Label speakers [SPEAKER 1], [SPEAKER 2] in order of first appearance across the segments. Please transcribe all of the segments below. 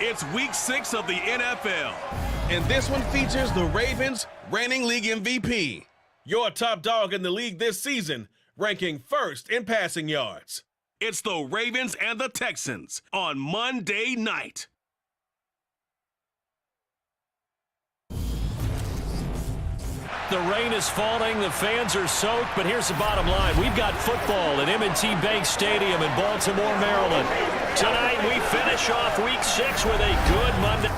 [SPEAKER 1] It's Week 6 of the NFL, and this one features the Ravens, reigning league MVP. Your top dog in the league this season, ranking first in passing yards. It's the Ravens and the Texans on Monday night.
[SPEAKER 2] The rain is falling, the fans are soaked, but here's the bottom line. We've got football at M&T Bank Stadium in Baltimore, Maryland. Tonight, we finish off Week 6 with a good Monday.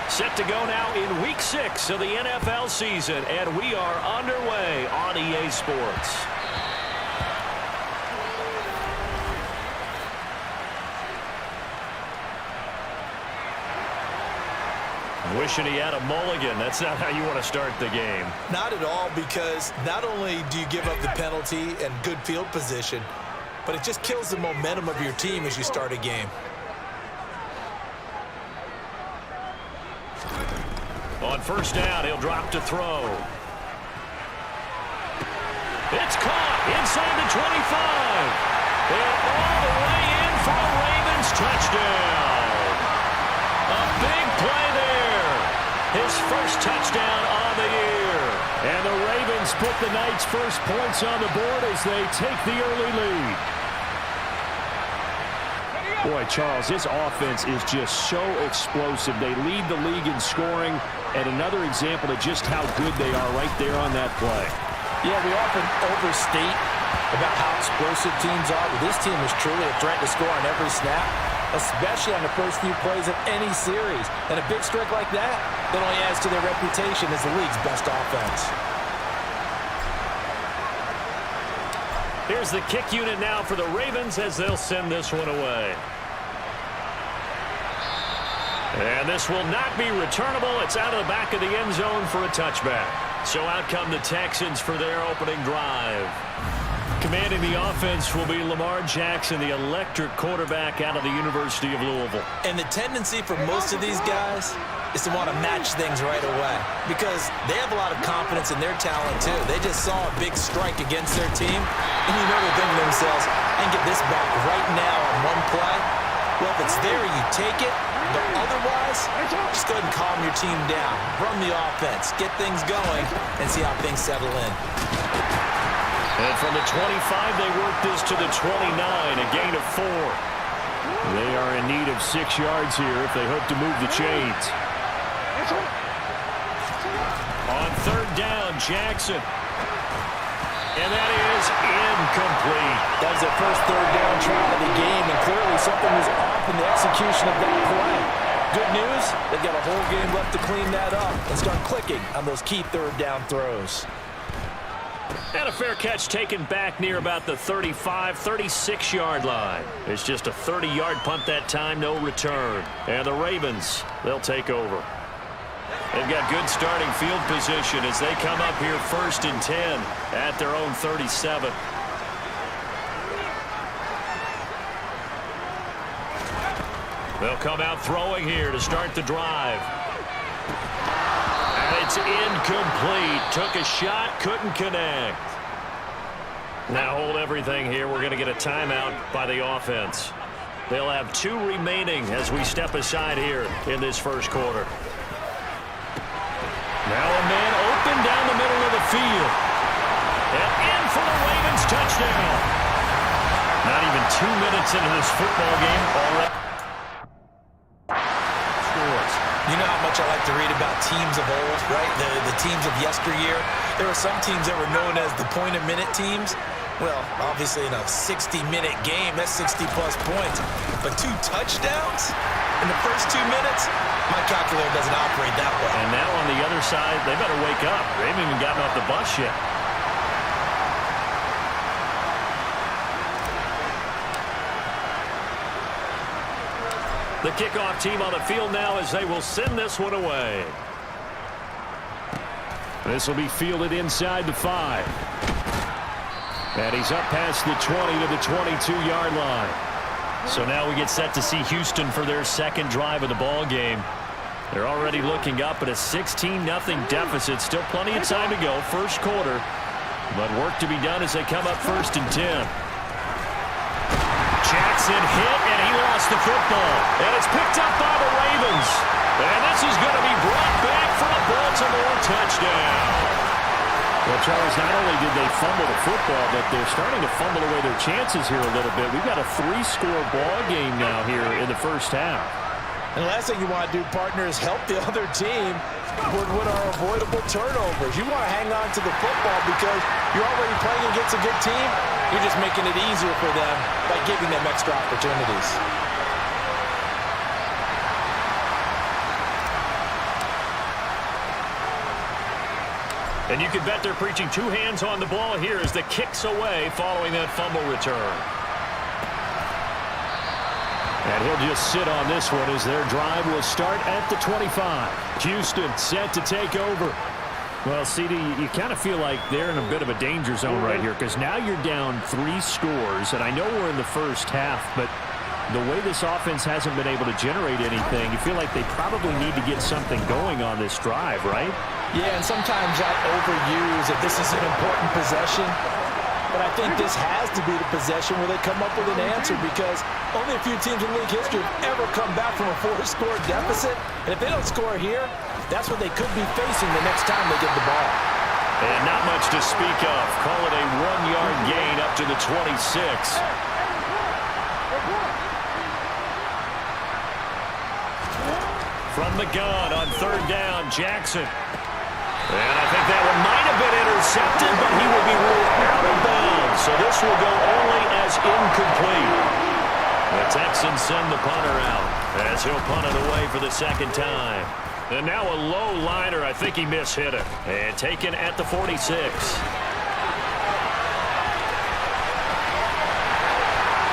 [SPEAKER 2] Set to go now in Week 6 of the NFL season, and we are underway on EA Sports. Wishing he had a mulligan. That's not how you want to start the game.
[SPEAKER 3] Not at all, because not only do you give up the penalty and good field position, but it just kills the momentum of your team as you start a game.
[SPEAKER 2] On first down, he'll drop to throw. It's caught inside the 25. And all the way in for a Ravens touchdown. A big play there. His first touchdown on the year. And the Ravens put the night's first points on the board as they take the early lead. Boy, Charles, his offense is just so explosive. They lead the league in scoring, and another example of just how good they are right there on that play.
[SPEAKER 3] Yeah, we often overstate about how explosive teams are, but this team is truly a threat to score on every snap, especially on the first few plays of any series. And a big strike like that only adds to their reputation as the league's best offense.
[SPEAKER 2] Here's the kick unit now for the Ravens as they'll send this one away. And this will not be returnable. It's out of the back of the end zone for a touchback. So out come the Texans for their opening drive. Commanding the offense will be Lamar Jackson, the electric quarterback out of the University of Louisville.
[SPEAKER 3] And the tendency for most of these guys is to want to match things right away because they have a lot of confidence in their talent too. They just saw a big strike against their team, and you know they're thinking to themselves, I can get this back right now on one play. Well, if it's there, you take it. But otherwise, just go ahead and calm your team down. Run the offense, get things going, and see how things settle in.
[SPEAKER 2] And from the 25, they work this to the 29, a gain of 4. They are in need of 6 yards here if they hope to move the chains. On third down, Jackson. And that is incomplete.
[SPEAKER 3] That was their first third down try of the game, and clearly something was off in the execution of that play. Good news, they've got a whole game left to clean that up and start clicking on those key third down throws.
[SPEAKER 2] And a fair catch taken back near about the 35, 36-yard line. It's just a 30-yard punt that time, no return. And the Ravens, they'll take over. They've got good starting field position as they come up here first and 10 at their own 37. They'll come out throwing here to start the drive. And it's incomplete. Took a shot, couldn't connect. Now hold everything here. We're going to get a timeout by the offense. They'll have 2 remaining as we step aside here in this first quarter. Now a man open down the middle of the field. And in for the Ravens touchdown. Not even 2 minutes into this football game already. Scores.
[SPEAKER 3] You know how much I like to read about teams of old, right? The teams of yesteryear. There were some teams that were known as the point-a-minute teams. Well, obviously in a 60-minute game, that's 60-plus points. But 2 touchdowns in the first 2 minutes? My calculator doesn't operate that way.
[SPEAKER 2] And now on the other side, they better wake up. They haven't even gotten off the bus yet. The kickoff team on the field now as they will send this one away. This will be fielded inside the 5. And he's up past the 20 to the 22-yard line. So now we get set to see Houston for their second drive of the ball game. They're already looking up at a 16-0 deficit. Still plenty of time to go. First quarter. But work to be done as they come up 1st and 10. Jackson hit, and he lost the football. And it's picked up by the Ravens. And this is going to be brought back for a Baltimore touchdown. Well, Charles, not only did they fumble the football, but they're starting to fumble away their chances here a little bit. We've got a 3-score ball game now here in the first half.
[SPEAKER 3] And the last thing you want to do, partner, is help the other team with what are avoidable turnovers. You want to hang on to the football because you're already playing against a good team. You're just making it easier for them by giving them extra opportunities.
[SPEAKER 2] And you can bet they're preaching 2 hands on the ball here as the kick's away following that fumble return. And he'll just sit on this one as their drive will start at the 25. Houston set to take over. Well, CD, you kind of feel like they're in a bit of a danger zone right here because now you're down 3 scores. And I know we're in the first half, but the way this offense hasn't been able to generate anything, you feel like they probably need to get something going on this drive, right?
[SPEAKER 3] Yeah, and sometimes I overuse that this is an important possession. But I think this has to be the possession where they come up with an answer because only a few teams in league history have ever come back from a 4-score deficit. And if they don't score here, that's what they could be facing the next time they get the ball.
[SPEAKER 2] And not much to speak of. Call it a 1-yard gain up to the 26. From the gun on 3rd down, Jackson. And I think that one might have been intercepted, but he will be ruled out of bounds. So this will go only as incomplete. The Texans send the punter out as he'll punt it away for the 2nd time. And now a low liner. I think he mishit it. And taken at the 46.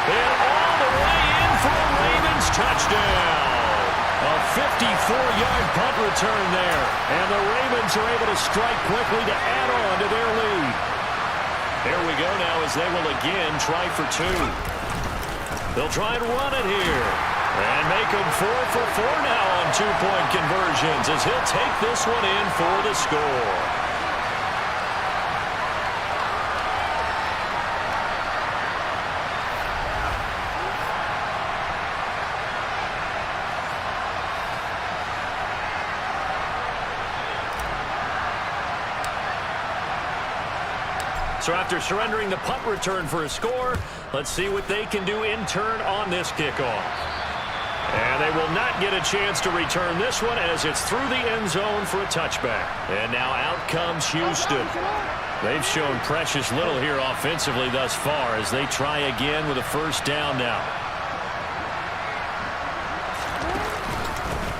[SPEAKER 2] And all the way in for a Ravens touchdown. A 54-yard punt return there. And the Ravens are able to strike quickly to add on to their lead. Here we go now as they will again try for 2. They'll try and run it here. And make them 4 for 4 now on 2-point conversions as he'll take this one in for the score. So after surrendering the punt return for a score, let's see what they can do in turn on this kickoff. And they will not get a chance to return this one as it's through the end zone for a touchback. And now out comes Houston. They've shown precious little here offensively thus far as they try again with a 1st down now.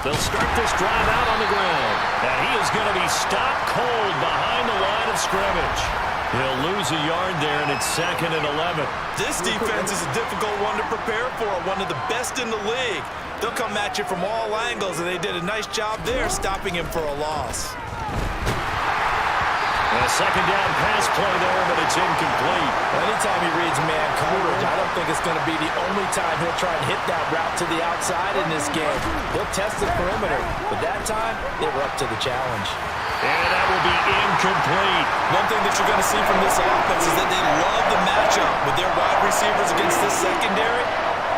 [SPEAKER 2] They'll start this drive out on the ground. And he is going to be stopped cold behind the line of scrimmage. He'll lose a yard there, and it's 2nd and 11.
[SPEAKER 3] This defense is a difficult one to prepare for, one of the best in the league. They'll come at you from all angles, and they did a nice job there stopping him for a loss.
[SPEAKER 2] A 2nd down pass play there, but it's incomplete.
[SPEAKER 3] Anytime he reads man coverage, I don't think it's going to be the only time he'll try and hit that route to the outside in this game. He'll test the perimeter, but that time, they were up to the challenge.
[SPEAKER 2] And that will be incomplete.
[SPEAKER 3] One thing that you're going to see from this offense is that they love the matchup with their wide receivers against this secondary.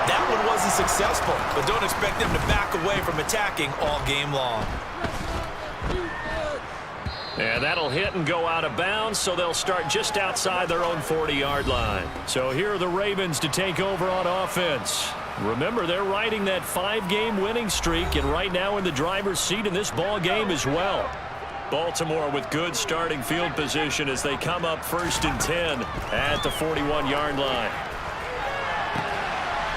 [SPEAKER 3] That one wasn't successful, but don't expect them to back away from attacking all game long.
[SPEAKER 2] And that'll hit and go out of bounds, so they'll start just outside their own 40-yard line. So here are the Ravens to take over on offense. Remember, they're riding that 5-game winning streak, and right now in the driver's seat in this ball game as well. Baltimore with good starting field position as they come up 1st and 10 at the 41-yard line.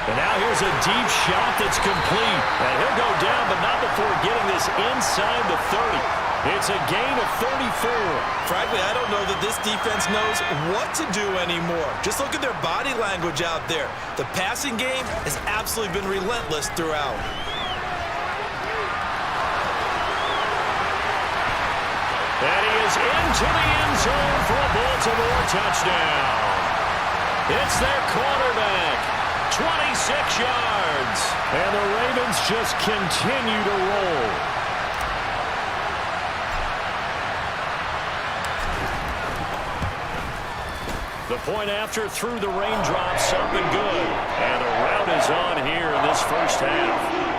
[SPEAKER 2] And now here's a deep shot that's complete. And he'll go down, but not before getting this inside the 30. It's a gain of 34.
[SPEAKER 3] Frankly, I don't know that this defense knows what to do anymore. Just look at their body language out there. The passing game has absolutely been relentless throughout.
[SPEAKER 2] And he is into the end zone for a Baltimore touchdown. It's their quarterback, 26 yards. And the Ravens just continue to roll. The point after through the raindrops, something good. And the rout is on here in this first half.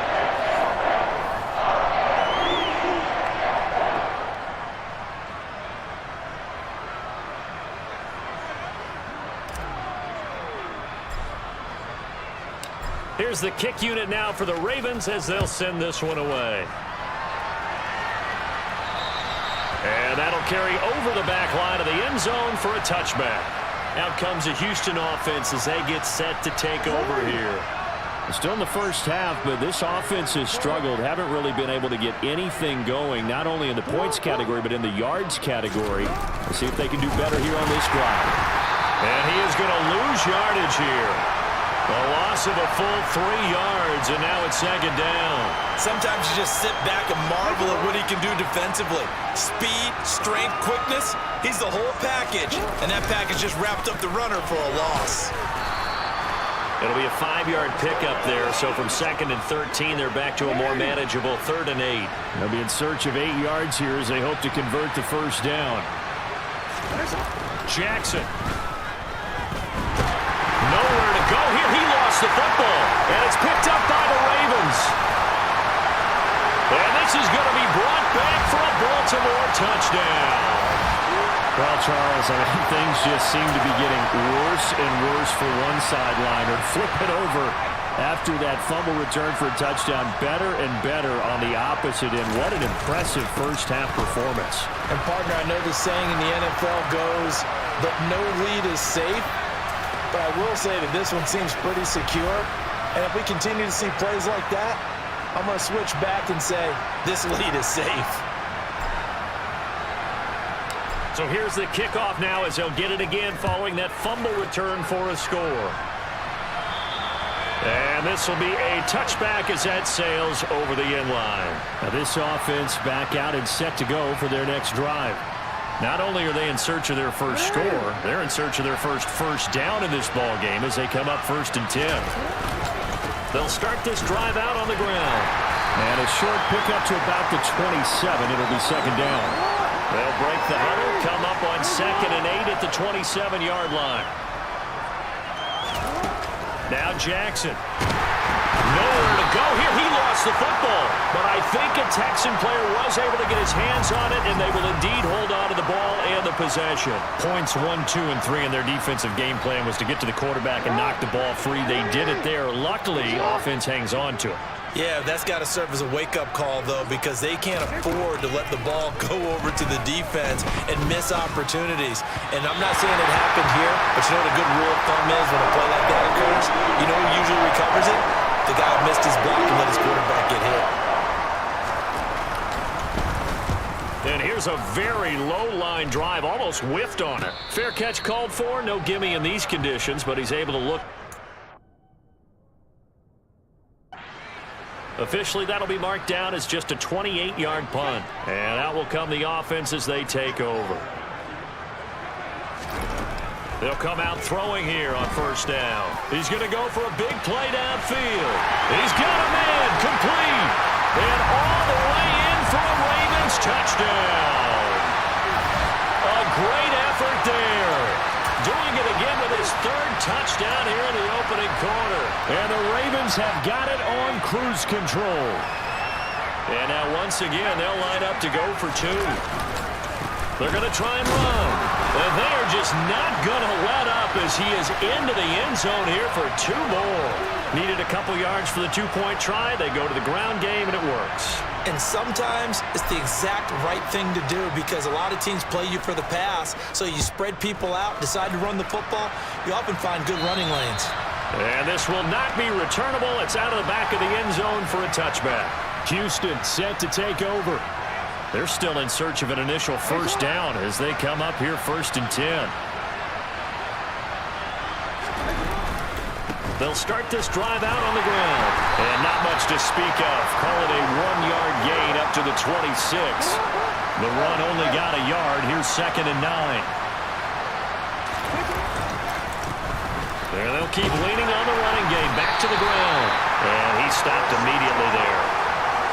[SPEAKER 2] Here's the kick unit now for the Ravens as they'll send this one away. And that'll carry over the back line of the end zone for a touchback. Out comes the Houston offense as they get set to take over here.
[SPEAKER 4] Still in the first half, but this offense has struggled. Haven't really been able to get anything going, not only in the points category, but in the yards category. Let's see if they can do better here on this drive.
[SPEAKER 2] And he is going to lose yardage here. A loss of a full 3 yards, and now it's second down.
[SPEAKER 3] Sometimes you just sit back and marvel at what he can do defensively. Speed, strength, quickness, he's the whole package. And that package just wrapped up the runner for a loss.
[SPEAKER 2] It'll be a 5-yard pickup there, so from 2nd and 13, they're back to a more manageable 3rd and 8.
[SPEAKER 4] They'll be in search of 8 yards here as they hope to convert the first down.
[SPEAKER 2] Jackson. Nowhere to go here. He lost the football, and it's picked up by the Ravens. And this is going to be brought back for a Baltimore touchdown.
[SPEAKER 4] Well, Charles, I mean, things just seem to be getting worse and worse for one sideline. Or flip it over after that fumble return for a touchdown. Better and better on the opposite end. What an impressive first-half performance.
[SPEAKER 3] And, partner, I know the saying in the NFL goes that no lead is safe. But I will say that this one seems pretty secure. And if we continue to see plays like that, I'm going to switch back and say this lead is safe.
[SPEAKER 2] So here's the kickoff now as they'll get it again following that fumble return for a score. And this will be a touchback as that sails over the end line.
[SPEAKER 4] Now this offense back out and set to go for their next drive.
[SPEAKER 2] Not only are they in search of their first score, they're in search of their first down in this ball game as they come up 1st and 10. They'll start this drive out on the ground.
[SPEAKER 4] And a short pickup to about the 27. It'll be second down.
[SPEAKER 2] They'll break the huddle, come up on 2nd and 8 at the 27-yard line. Now Jackson. Nowhere to go here. He lost the football. But I think a Texan player was able to get his hands on it, and they will indeed hold on to the ball and the possession.
[SPEAKER 4] Points 1, 2, and 3 in their defensive game plan was to get to the quarterback and knock the ball free. They did it there. Luckily, offense hangs on to it.
[SPEAKER 3] Yeah, that's got to serve as a wake-up call, though, because they can't afford to let the ball go over to the defense and miss opportunities. And I'm not saying it happened here, but you know what a good rule of thumb is when a play like that occurs? You know who usually recovers it? The guy who missed his block and let his quarterback get hit.
[SPEAKER 2] And here's a very low-line drive, almost whiffed on it. Fair catch called for, no gimme in these conditions, but he's able to look. Officially, that'll be marked down as just a 28-yard punt. And out will come the offense as they take over. They'll come out throwing here on 1st down. He's going to go for a big play downfield. He's got a man complete. And all the way in for a Ravens touchdown. A great effort there. Doing it again with his 3rd touchdown here in the opening quarter.
[SPEAKER 4] And the Ravens have got it on cruise control.
[SPEAKER 2] And now once again, they'll line up to go for 2. They're going to try and run. And they're just not going to let up as he is into the end zone here for 2 more. Needed a couple yards for the 2-point try. They go to the ground game, and it works.
[SPEAKER 3] And sometimes it's the exact right thing to do because a lot of teams play you for the pass. So you spread people out, decide to run the football. You often find good running lanes.
[SPEAKER 2] And this will not be returnable. It's out of the back of the end zone for a touchback.
[SPEAKER 4] Houston set to take over.
[SPEAKER 2] They're still in search of an initial 1st down as they come up here 1st and 10. They'll start this drive out on the ground. And not much to speak of. Call it a 1-yard gain up to the 26. The run only got a yard. Here's 2nd and 9. There they'll keep leaning on the running game. Back to the ground. And he stopped immediately there.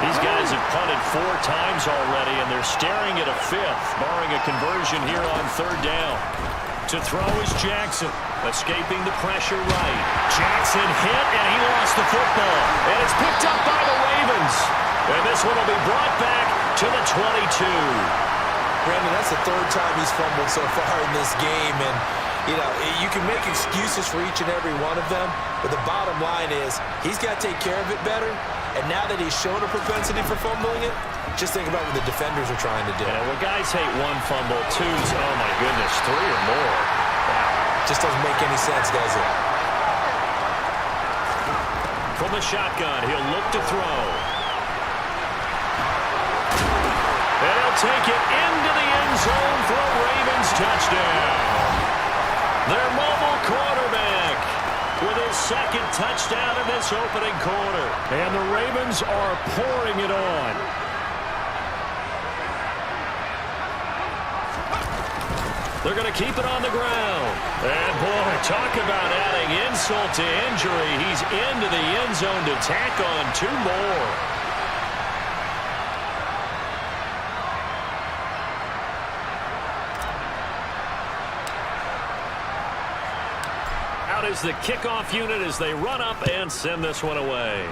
[SPEAKER 2] These guys have punted 4 times already, and they're staring at a 5th, barring a conversion here on 3rd down. To throw is Jackson. Escaping the pressure right. Jackson hit, and he lost the football. And it's picked up by the Ravens. And this one will be brought back to the 22.
[SPEAKER 3] Brandon, that's the third time he's fumbled so far in this game. And, you know, you can make excuses for each and every one of them. But the bottom line is he's got to take care of it better. And now that he's shown a propensity for fumbling it, just think about what the defenders are trying to do.
[SPEAKER 2] Yeah, well, guys hate one fumble, twos, oh my goodness, three or more.
[SPEAKER 3] Wow. Just doesn't make any sense, does it?
[SPEAKER 2] From the shotgun, he'll look to throw. And he'll take it into the end zone for a Ravens touchdown. Their mobile quarterback with his second touchdown in this opening quarter.
[SPEAKER 4] And the Ravens are pouring it on.
[SPEAKER 2] They're going to keep it on the ground. And, boy, talk about adding insult to injury. He's into the end zone to tack on two more. Out is the kickoff unit as they run up and send this one away.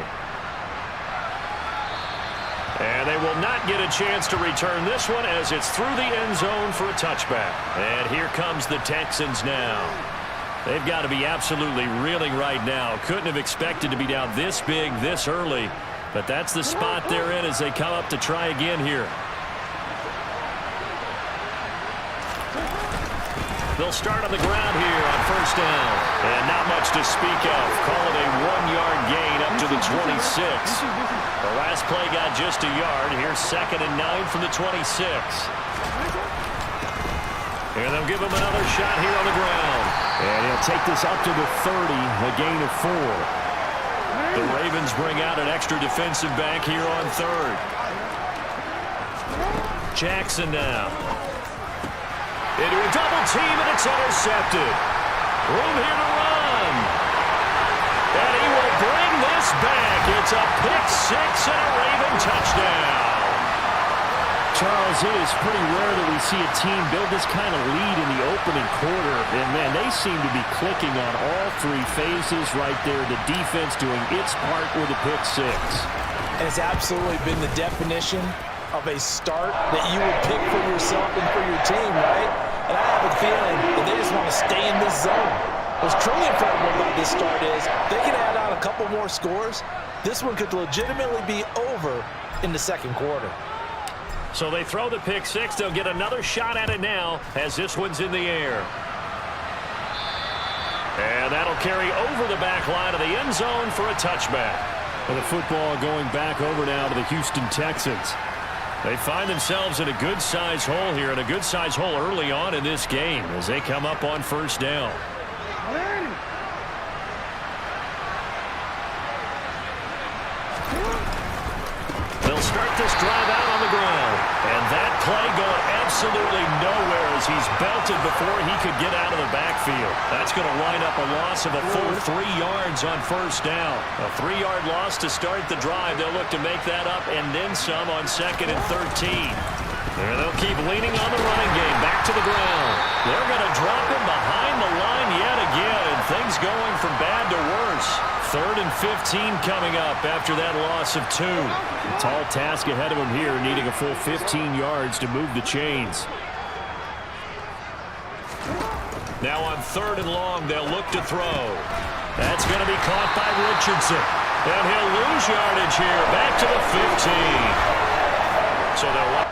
[SPEAKER 2] And they will not get a chance to return this one as it's through the end zone for a touchback. And here comes the Texans now. They've got to be absolutely reeling right now. Couldn't have expected to be down this big this early. But that's the spot they're in as they come up to try again here. They'll start on the ground here on first down. And not much to speak of. Call it a 1-yard gain up to the 26. The last play got just a yard. Here's 2nd and 9 from the 26. And they'll give him another shot here on the ground.
[SPEAKER 4] And he'll take this up to the 30, a gain of 4.
[SPEAKER 2] The Ravens bring out an extra defensive back here on 3rd. Jackson now. Into a double team, and it's intercepted. Room here to run. And he will bring this back. It's a pick-6 and a Raven touchdown.
[SPEAKER 4] Charles, it is pretty rare that we see a team build this kind of lead in the opening quarter. And, man, they seem to be clicking on all three phases right there. The defense doing its part with a pick-6.
[SPEAKER 3] And it's absolutely been the definition of a start that you would pick for yourself and for your team, right? And I have a feeling that they just want to stay in this zone. What's truly incredible about this start is they can add on a couple more scores. This one could legitimately be over in the second quarter.
[SPEAKER 2] So they throw the pick-6. They'll get another shot at it now as this one's in the air. And that'll carry over the back line of the end zone for a touchback.
[SPEAKER 4] And the football going back over now to the Houston Texans.
[SPEAKER 2] They find themselves in a good-sized hole here, and a good-sized hole early on in this game as they come up on first down. They'll start this drive out on the ground. And that play going absolutely nowhere as he's belted before he could get out of the backfield. That's going to wind up a loss of a full 3 yards on first down. A 3-yard loss to start the drive. They'll look to make that up and then some on 2nd and 13. There they'll keep leaning on the running game. Back to the ground. They're going to drop him behind the line yet again, and things going from bad to worse. 3rd and 15 coming up after that loss of 2.
[SPEAKER 4] A tall task ahead of him here, needing a full 15 yards to move the chains.
[SPEAKER 2] Now on 3rd and long, they'll look to throw. That's going to be caught by Richardson. And he'll lose yardage here, back to the 15. So they'll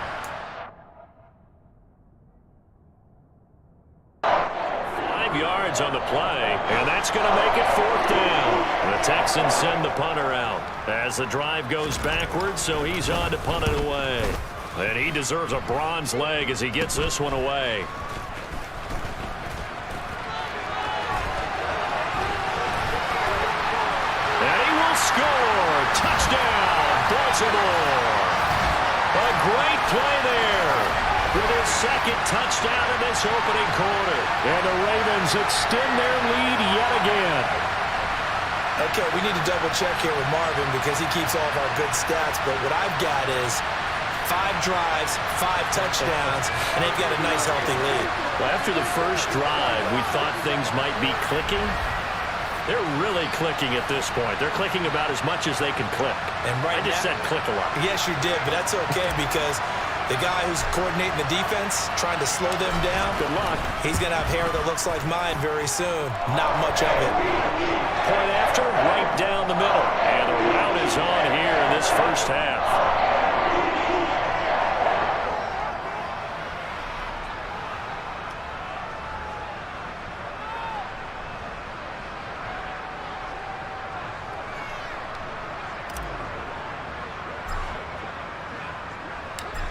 [SPEAKER 2] 5 yards on the play, and that's going to make it 4th down. The Texans send the punter out as the drive goes backwards, so he's on to punt it away. And he deserves a bronze leg as he gets this one away. And he will score. Touchdown, Baltimore. A great play there with his 2nd touchdown in this opening quarter.
[SPEAKER 4] And the Ravens extend their lead yet again.
[SPEAKER 3] Okay, we need to double check here with Marvin because he keeps all of our good stats, but what I've got is 5 drives, 5 touchdowns, and they've got a nice, healthy lead.
[SPEAKER 2] Well, after the first drive, we thought things might be clicking. They're really clicking at this point. They're clicking about as much as they can click.
[SPEAKER 3] And right
[SPEAKER 2] I just said click a lot.
[SPEAKER 3] Yes, you did, but that's okay because the guy who's coordinating the defense, trying to slow them down,
[SPEAKER 2] Good luck.
[SPEAKER 3] he's going to have hair that looks like mine very soon. Not much of it.
[SPEAKER 2] Point after, right down the middle. And the route is on here in this first half.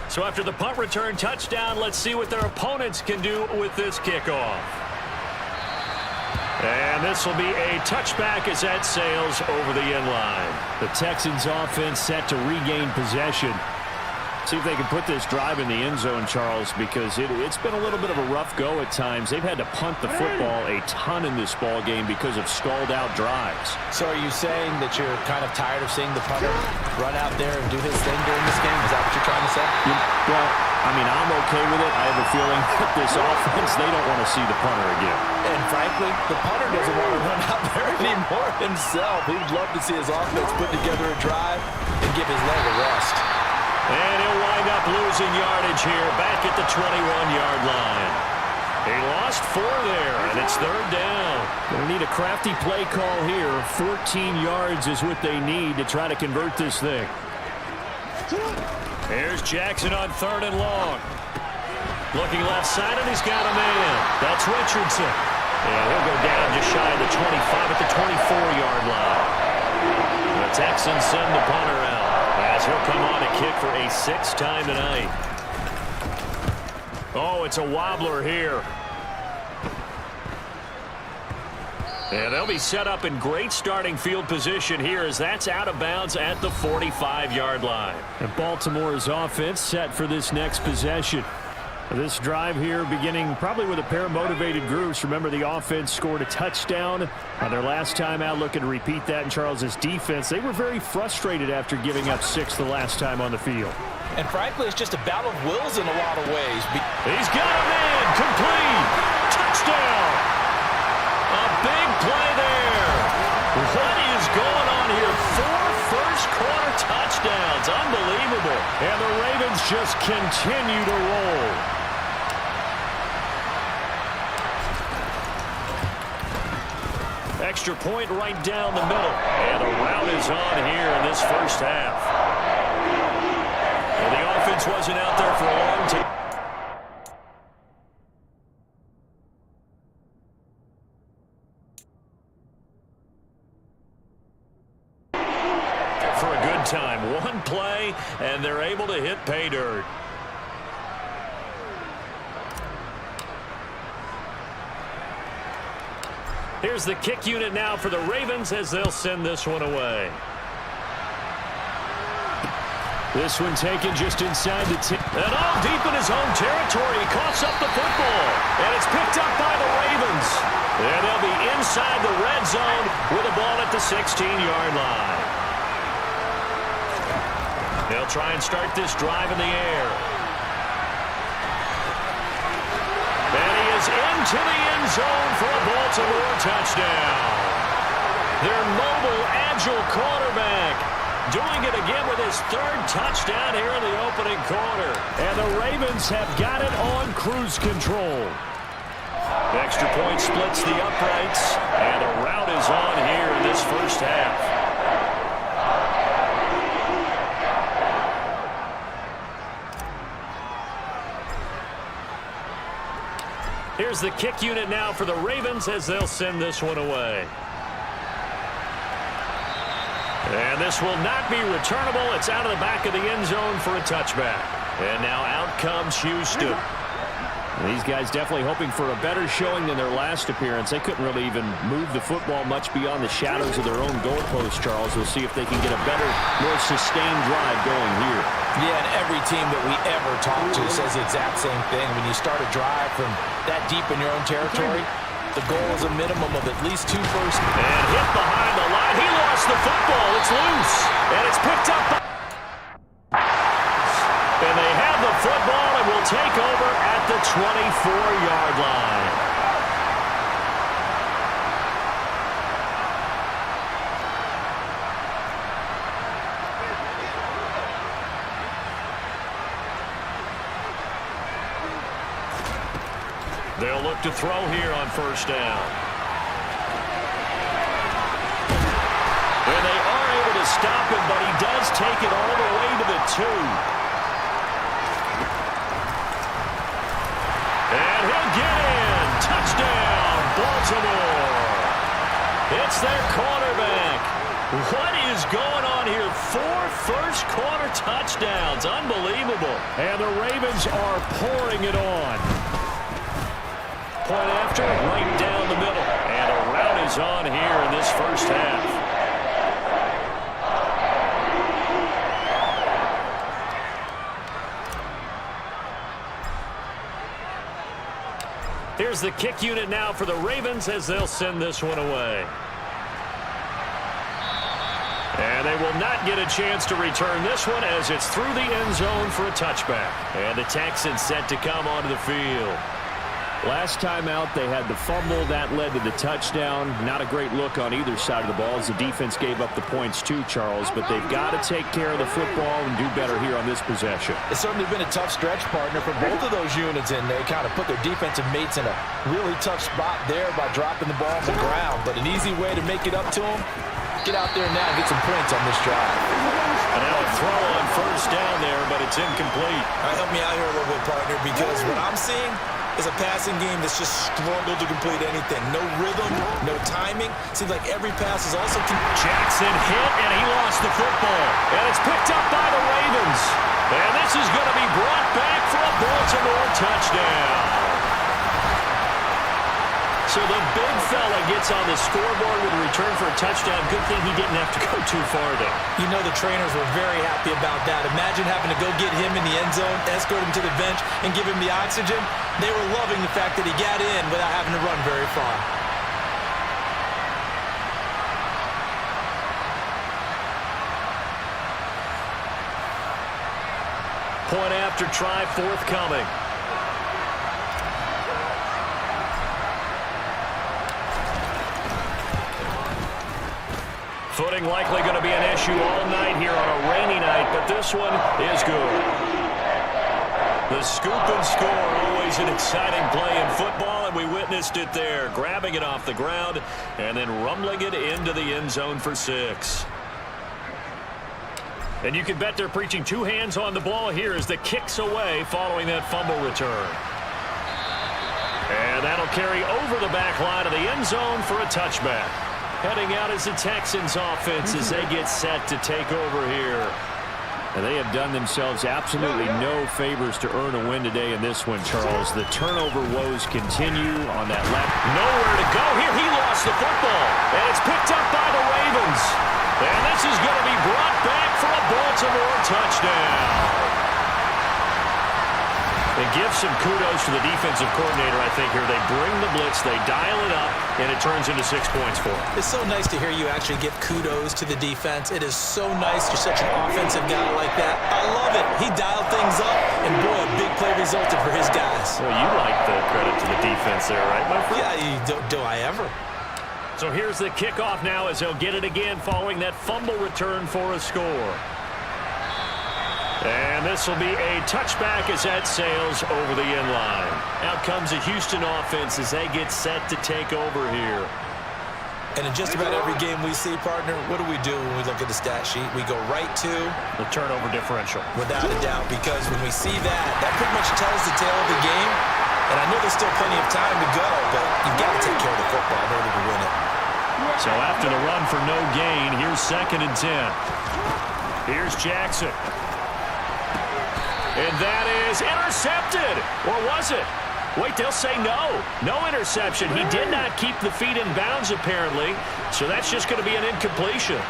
[SPEAKER 2] So after the punt return touchdown, let's see what their opponents can do with this kickoff. And this will be a touchback as that sails over the end line.
[SPEAKER 4] The Texans offense set to regain possession. See if they can put this drive in the end zone, Charles, because it's been a little bit of a rough go at times. They've had to punt the football a ton in this ball game because of stalled out drives.
[SPEAKER 3] So are you saying that you're kind of tired of seeing the punter run out there and do his thing during this game? Is that what you're trying to say?
[SPEAKER 4] Well, I mean, I'm okay with it. I have a feeling that this offense, they don't want to see the punter again.
[SPEAKER 3] And frankly, the punter doesn't want to run out there anymore himself. He'd love to see his offense put together a drive and give his leg a rest.
[SPEAKER 2] And he'll wind up losing yardage here back at the 21-yard line. He lost 4 there, and it's 3rd down.
[SPEAKER 4] They'll need a crafty play call here. 14 yards is what they need to try to convert this thing.
[SPEAKER 2] Here's Jackson on 3rd and long. Looking left side, and he's got a man. That's Richardson. And he'll go down just shy of the 25 at the 24-yard line. The Texans send the punter out. As he'll come on and kick for a 6th time tonight. Oh, it's a wobbler here. And they'll be set up in great starting field position here as that's out of bounds at the 45-yard line.
[SPEAKER 4] And Baltimore's offense set for this next possession. This drive here beginning probably with a pair of motivated groups. Remember, the offense scored a touchdown on their last time out, looking to repeat that in Charles's defense. They were very frustrated after giving up 6 the last time on the field.
[SPEAKER 3] And frankly, it's just a battle of wills in a lot of ways.
[SPEAKER 2] He's got a man. Complete. Touchdown. A big play there. What is going on here? 4 first-quarter touchdowns. Unbelievable.
[SPEAKER 4] And the Ravens just continue to roll.
[SPEAKER 2] Extra point right down the middle. And the route is on here in this first half. Well, the offense wasn't out there for a long time. For a good time. 1 play, and they're able to hit pay dirt. Here's the kick unit now for the Ravens as they'll send this one away.
[SPEAKER 4] This one taken just inside the 10.
[SPEAKER 2] And all deep in his own territory, he coughs up the football. And it's picked up by the Ravens. And they'll be inside the red zone with the ball at the 16-yard line. They'll try and start this drive in the air. And he is into the end zone for a Baltimore touchdown. Their mobile, agile quarterback doing it again with his 3rd touchdown here in the opening quarter.
[SPEAKER 4] And the Ravens have got it on cruise control.
[SPEAKER 2] Extra point splits the uprights, and a route is on here in this first half. Here's the kick unit now for the Ravens as they'll send this one away. And this will not be returnable. It's out of the back of the end zone for a touchback. And now out comes Houston.
[SPEAKER 4] These guys definitely hoping for a better showing than their last appearance. They couldn't really even move the football much beyond the shadows of their own goalpost, Charles. We'll see if they can get a better, more sustained drive going here.
[SPEAKER 3] Yeah, and every team that we ever talk to says the exact same thing. When you start a drive from that deep in your own territory, the goal is a minimum of at least 2 first.
[SPEAKER 2] And hit behind the line. He lost the football. It's loose. And it's picked up by... And take over at the 24-yard line. They'll look to throw here on first down. And they are able to stop him, but he does take it all the way to the 2. And he'll get in. Touchdown, Baltimore. It's their quarterback. What is going on here? 4 first-quarter touchdowns. Unbelievable.
[SPEAKER 4] And the Ravens are pouring it on.
[SPEAKER 2] Point after, right down the middle. And a rout is on here in this first half. Here's the kick unit now for the Ravens as they'll send this one away. And they will not get a chance to return this one as it's through the end zone for a touchback. And the Texans set to come onto the field.
[SPEAKER 4] Last time out, they had the fumble. That led to the touchdown. Not a great look on either side of the ball as the defense gave up the points too, Charles. But they've got to take care of the football and do better here on this possession.
[SPEAKER 3] It's certainly been a tough stretch, partner, for both of those units, and they kind of put their defensive mates in a really tough spot there by dropping the ball on the ground. But an easy way to make it up to them, get out there now and get some points on this drive.
[SPEAKER 2] And now a throw on first down there, but it's incomplete.
[SPEAKER 3] All right, help me out here a little bit, partner, because what I'm seeing is a passing game that's just struggled to complete anything. No rhythm, no timing. Seems like every pass is also...
[SPEAKER 2] Jackson hit, and he lost the football. And it's picked up by the Ravens. And this is going to be brought back for a Baltimore touchdown. So the big fella gets on the scoreboard with a return for a touchdown. Good thing he didn't have to go too far there.
[SPEAKER 3] You know the trainers were very happy about that. Imagine having to go get him in the end zone, escort him to the bench, and give him the oxygen. They were loving the fact that he got in without having to run very far.
[SPEAKER 2] Point after try forthcoming. Footing likely going to be an issue all night here on a rainy night, but this one is good. The scoop and score, always an exciting play in football, and we witnessed it there, grabbing it off the ground and then rumbling it into the end zone for 6. And you can bet they're preaching 2 hands on the ball here as the kick's away following that fumble return. And that'll carry over the back line of the end zone for a touchback. Heading out is the Texans offense as they get set to take over here.
[SPEAKER 4] And they have done themselves absolutely no favors to earn a win today in this one, Charles. The turnover woes continue on that left.
[SPEAKER 2] Nowhere to go here. He lost the football. And it's picked up by the Ravens. And this is going to be brought back for a Baltimore touchdown. And give some kudos to the defensive coordinator, I think, here. They bring the blitz, they dial it up, and it turns into 6 points for them.
[SPEAKER 3] It's so nice to hear you actually give kudos to the defense. It is so nice you're such an offensive guy like that. I love it. He dialed things up, and boy, a big play resulted for his guys.
[SPEAKER 2] Well, you like the credit to the defense there, right, my friend?
[SPEAKER 3] Yeah, do I ever?
[SPEAKER 2] So here's the kickoff now as they'll get it again following that fumble return for a score. And this will be a touchback as that sails over the end line. Out comes the Houston offense as they get set to take over here.
[SPEAKER 3] And in just about every game we see, partner, what do we do when we look at the stat sheet? We go right to
[SPEAKER 2] the turnover differential.
[SPEAKER 3] Without a doubt, because when we see that, that pretty much tells the tale of the game. And I know there's still plenty of time to go, but you've got to take care of the football in order to win it.
[SPEAKER 2] So after the run for no gain, here's 2nd and 10. Here's Jackson. And that is intercepted. Or was it? Wait, they'll say no. No interception. He did not keep the feet in bounds, apparently. So that's just going to be an incompletion.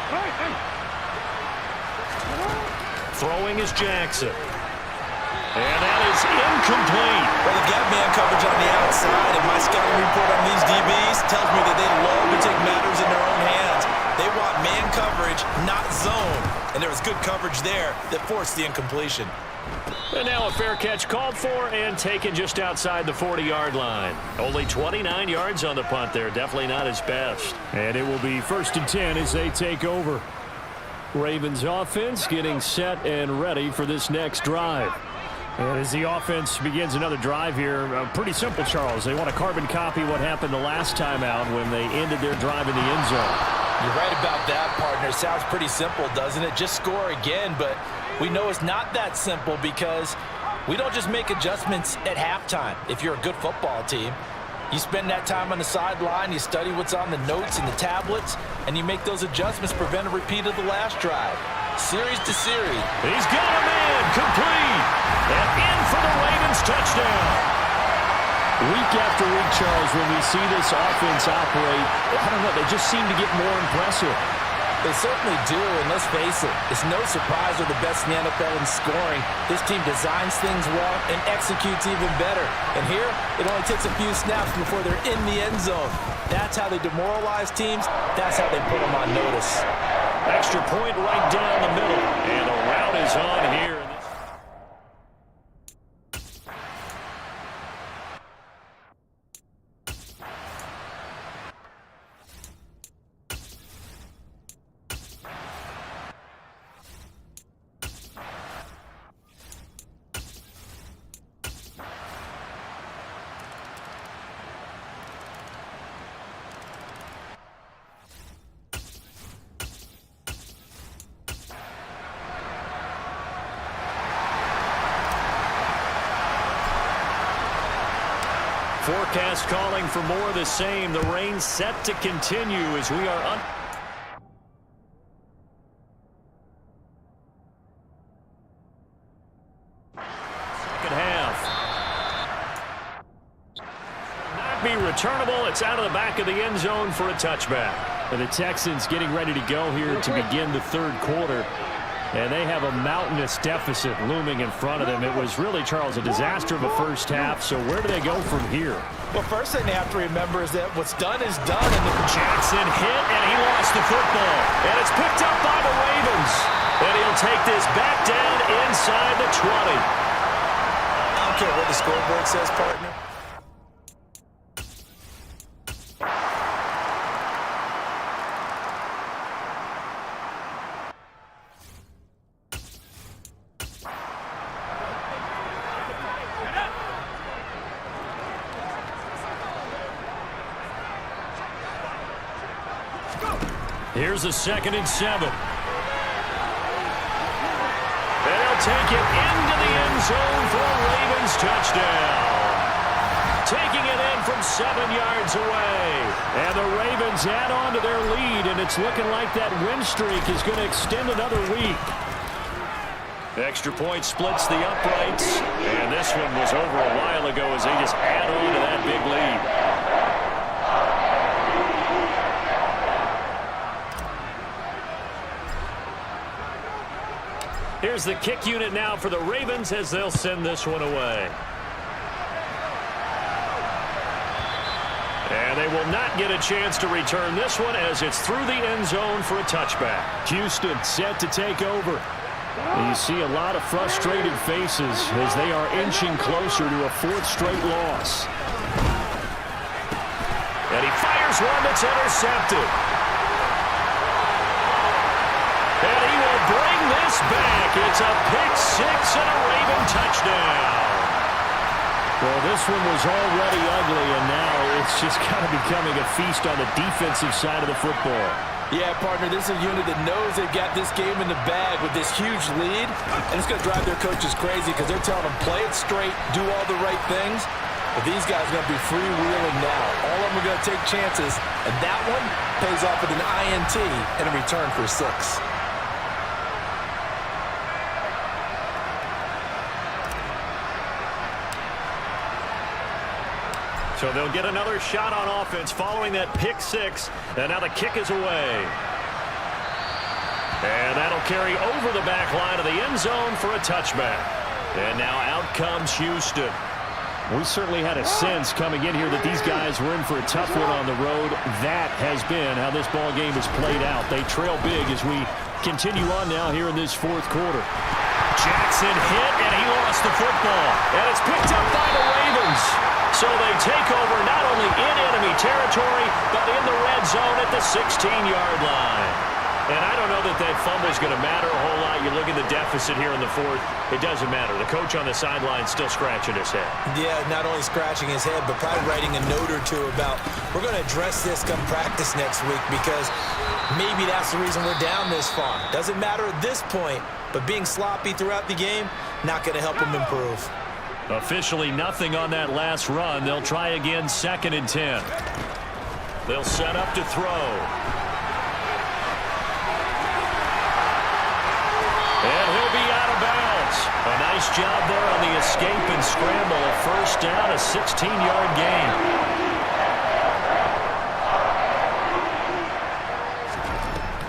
[SPEAKER 2] Throwing is Jackson. And that is incomplete.
[SPEAKER 3] Well, they've got man coverage on the outside, and my scouting report on these DBs tells me that they love to take matters in their own hands. They want man coverage, not zone. And there was good coverage there that forced the incompletion.
[SPEAKER 2] And now a fair catch called for and taken just outside the 40-yard line. Only 29 yards on the punt there. Definitely not his best.
[SPEAKER 4] And it will be 1st and 10 as they take over. Ravens offense getting set and ready for this next drive. And as the offense begins another drive here, pretty simple, Charles. They want to carbon copy what happened the last time out when they ended their drive in the end zone.
[SPEAKER 3] You're right about that, partner. Sounds pretty simple, doesn't it? Just score again, but we know it's not that simple because we don't just make adjustments at halftime. If you're a good football team, you spend that time on the sideline, you study what's on the notes and the tablets, and you make those adjustments, prevent a repeat of the last drive. Series to series.
[SPEAKER 2] He's got a man, complete, and in for the Ravens touchdown.
[SPEAKER 4] Week after week, Charles, when we see this offense operate, I don't know, they just seem to get more impressive.
[SPEAKER 3] They certainly do, and let's face it, it's no surprise they're the best in the NFL in scoring. This team designs things well and executes even better. And here, it only takes a few snaps before they're in the end zone. That's how they demoralize teams. That's how they put them on notice.
[SPEAKER 2] Extra point right down the middle, and the route is on here. Forecast calling for more of the same. The rain set to continue as we are on. Second half. Not be returnable. It's out of the back of the end zone for a touchback.
[SPEAKER 4] And the Texans getting ready to go here to begin the third quarter. And they have a mountainous deficit looming in front of them. It was really, Charles, a disaster of a first half. So where do they go from here?
[SPEAKER 3] Well, first thing they have to remember is that what's done is done. And
[SPEAKER 2] Jackson hit, and he lost the football. And it's picked up by the Ravens. And he'll take this back down inside the 20.
[SPEAKER 3] I don't care what the scoreboard says, partner.
[SPEAKER 2] Here's a 2nd and 7. And he'll take it into the end zone for a Ravens touchdown. Taking it in from 7 yards away.
[SPEAKER 4] And the Ravens add on to their lead, and it's looking like that win streak is going to extend another week.
[SPEAKER 2] Extra point splits the uprights. And this one was over a while ago as they just add on to that big lead. Here's the kick unit now for the Ravens as they'll send this one away. And they will not get a chance to return this one as it's through the end zone for a touchback.
[SPEAKER 4] Houston set to take over. And you see a lot of frustrated faces as they are inching closer to a 4th straight loss.
[SPEAKER 2] And he fires one that's intercepted. And he will bring this back. It's a pick 6 and a Raven touchdown.
[SPEAKER 4] Well, this one was already ugly, and now it's just kind of becoming a feast on the defensive side of the football.
[SPEAKER 3] Yeah, partner, this is a unit that knows they've got this game in the bag with this huge lead, and it's going to drive their coaches crazy because they're telling them play it straight, do all the right things. But these guys are going to be freewheeling now. All of them are going to take chances, and that one pays off with an INT and a return for 6.
[SPEAKER 2] So they'll get another shot on offense following that pick 6. And now the kick is away. And that'll carry over the back line of the end zone for a touchback. And now out comes Houston.
[SPEAKER 4] We certainly had a sense coming in here that these guys were in for a tough one on the road. That has been how this ball game has played out. They trail big as we continue on now here in this 4th quarter.
[SPEAKER 2] Jackson hit, and he lost the football. And it's picked up by the Ravens. So they take over not only in enemy territory, but in the red zone at the 16-yard line. And I don't know that fumble is going to matter a whole lot. You look at the deficit here in the fourth, it doesn't matter. The coach on the sideline still scratching his head.
[SPEAKER 3] Yeah, not only scratching his head, but probably writing a note or two about, we're going to address this come practice next week because maybe that's the reason we're down this far. Doesn't matter at this point, but being sloppy throughout the game, not going to help him improve.
[SPEAKER 2] Officially nothing on that last run. They'll try again, 2nd and 10. They'll set up to throw. And he'll be out of bounds. A nice job there on the escape and scramble. A first down, a 16-yard gain.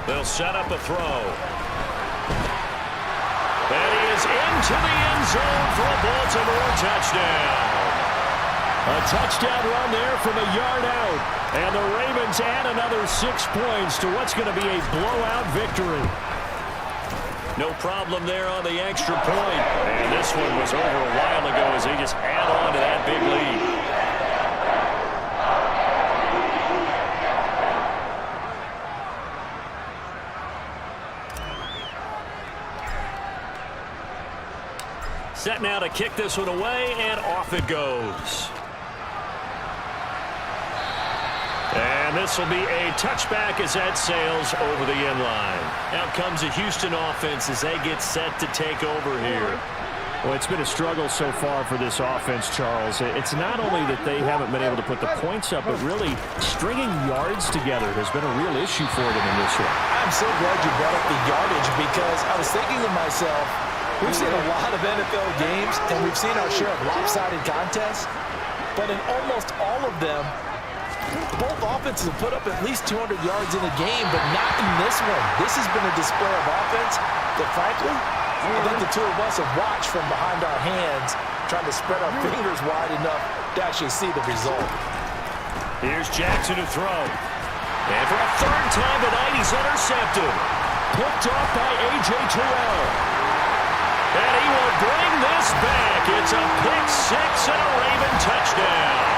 [SPEAKER 2] They'll set up a throw. And he is into the end zone for a Baltimore touchdown. A touchdown run there from a yard out. And the Ravens add another 6 points to what's going to be a blowout victory. No problem there on the extra point. And this one was over a while ago as they just add on to that big lead. Set now to kick this one away, and off it goes. And this will be a touchback as that sails over the end line. Out comes a Houston offense as they get set to take over here.
[SPEAKER 4] Well, it's been a struggle so far for this offense, Charles. It's not only that they haven't been able to put the points up, but really stringing yards together has been a real issue for them in this one.
[SPEAKER 3] I'm so glad you brought up the yardage because I was thinking to myself, we've seen a lot of NFL games, and we've seen our share of lopsided contests, but in almost all of them, both offenses have put up at least 200 yards in a game, but not in this one. This has been a display of offense that, frankly, I think the two of us have watched from behind our hands, trying to spread our fingers wide enough to actually see the result.
[SPEAKER 2] Here's Jackson to throw. And for a third time tonight, he's intercepted. Picked off by A.J. Terrell. And he will bring this back. It's a pick six and a Raven touchdown.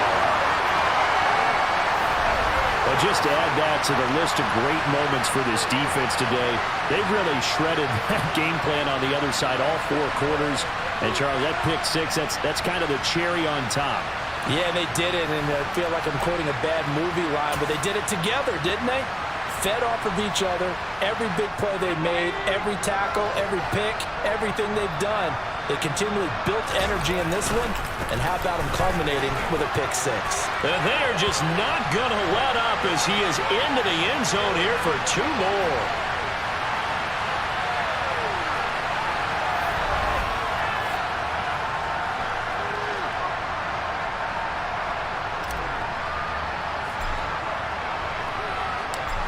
[SPEAKER 4] Well, just to add that to the list of great moments for this defense today, they've really shredded that game plan on the other side all 4 quarters. And, Charles, that pick six, that's kind of the cherry on top.
[SPEAKER 3] Yeah, they did it, and I feel like I'm quoting a bad movie line, but they did it together, didn't they? Fed off of each other, every big play they made, every tackle, every pick, everything they've done. They continually built energy in this one, and how about them culminating with a pick six?
[SPEAKER 2] And they're just not going to let up as he is into the end zone here for 2 more.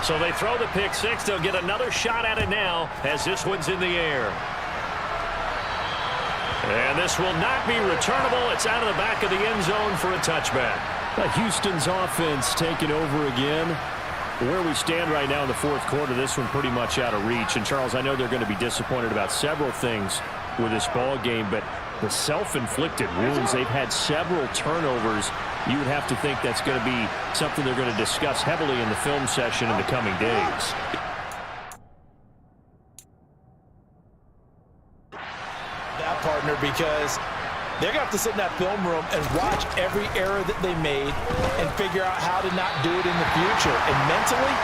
[SPEAKER 2] So they throw the pick six. They'll get another shot at it now as this one's in the air. And this will not be returnable. It's out of the back of the end zone for a touchback.
[SPEAKER 4] Houston's offense taking over again. Where we stand right now in the 4th quarter, this one pretty much out of reach. And, Charles, I know they're going to be disappointed about several things with this ball game, but the self-inflicted wounds, they've had several turnovers. You would have to think that's going to be something they're going to discuss heavily in the film session in the coming days.
[SPEAKER 3] That partner, because they're going to have to sit in that film room and watch every error that they made and figure out how to not do it in the future. And mentally,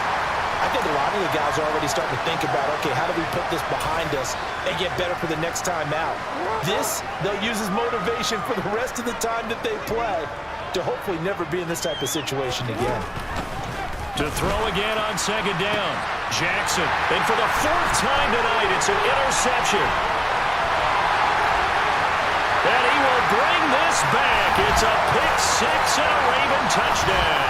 [SPEAKER 3] I think a lot of the guys are already starting to think about, okay, how do we put this behind us and get better for the next time out? This, they'll use as motivation for the rest of the time that they play to hopefully never be in this type of situation again.
[SPEAKER 2] To throw again on 2nd down. Jackson, and for the 4th time tonight, it's an interception. And he will bring this back. It's a pick six and a Raven touchdown.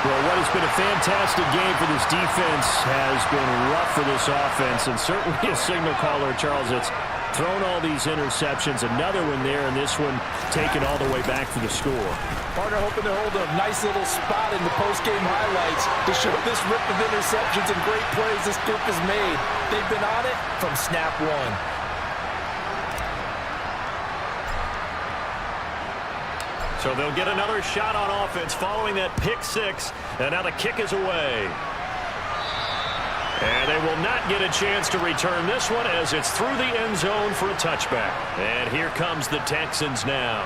[SPEAKER 4] Well, what has been a fantastic game for this defense has been rough for this offense, and certainly a signal caller, Charles, that's thrown all these interceptions. Another one there, and this one taken all the way back for the score.
[SPEAKER 3] Partner hoping to hold a nice little spot in the post-game highlights to show this rip of interceptions and great plays this group has made. They've been on it from snap one.
[SPEAKER 2] So they'll get another shot on offense following that pick six. And now the kick is away. And they will not get a chance to return this one as it's through the end zone for a touchback. And here comes the Texans now.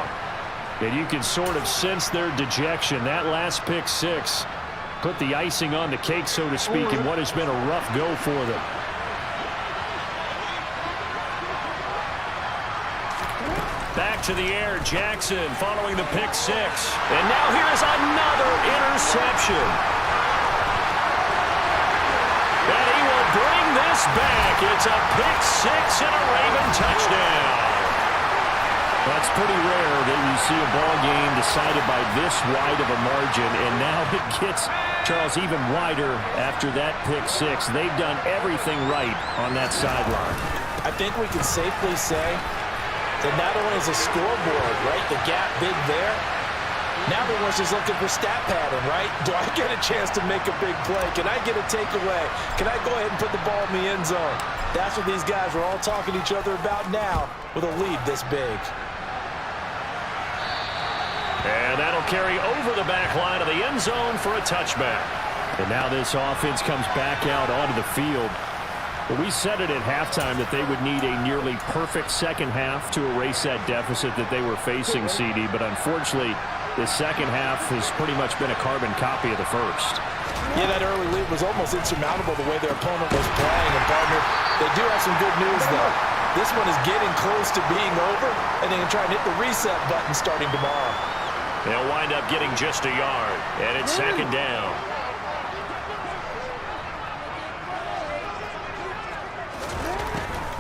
[SPEAKER 4] And you can sort of sense their dejection. That last pick six put the icing on the cake, so to speak, in what has been a rough go for them.
[SPEAKER 2] Back to the air, Jackson following the pick six. And now here's another interception. And he will bring this back. It's a pick six and a Raven touchdown.
[SPEAKER 4] That's pretty rare that you see a ball game decided by this wide of a margin, and now it gets, Charles, even wider after that pick six. They've done everything right on that sideline.
[SPEAKER 3] I think we can safely say that not only is a scoreboard, right, the gap big there, now everyone's just looking for stat padding, right? Do I get a chance to make a big play? Can I get a takeaway? Can I go ahead and put the ball in the end zone? That's what these guys are all talking to each other about now with a lead this big.
[SPEAKER 2] And that'll carry over the back line of the end zone for a touchback.
[SPEAKER 4] And now this offense comes back out onto the field. But we said it at halftime that they would need a nearly perfect second half to erase that deficit that they were facing, CD. But unfortunately, the second half has pretty much been a carbon copy of the first.
[SPEAKER 3] Yeah, that early lead was almost insurmountable the way their opponent was playing. And, partner, they do have some good news, though. This one is getting close to being over, and they can try and hit the reset button starting tomorrow.
[SPEAKER 2] They'll wind up getting just a yard, and it's second down.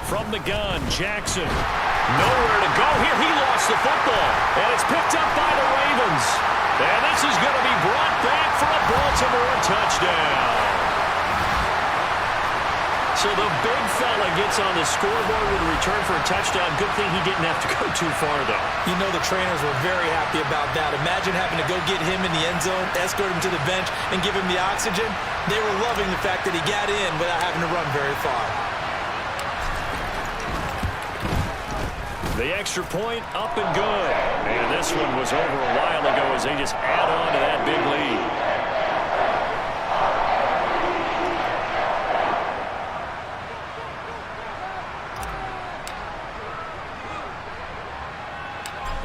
[SPEAKER 2] From the gun, Jackson. Nowhere to go here. He lost the football, and it's picked up by the Ravens. And this is going to be brought back for a Baltimore touchdown. So the big fella gets on the scoreboard with a return for a touchdown. Good thing he didn't have to go too far, though.
[SPEAKER 3] You know the trainers were very happy about that. Imagine having to go get him in the end zone, escort him to the bench, and give him the oxygen. They were loving the fact that he got in without having to run very far.
[SPEAKER 2] The extra point up and good. And this one was over a while ago as they just add on to that big lead.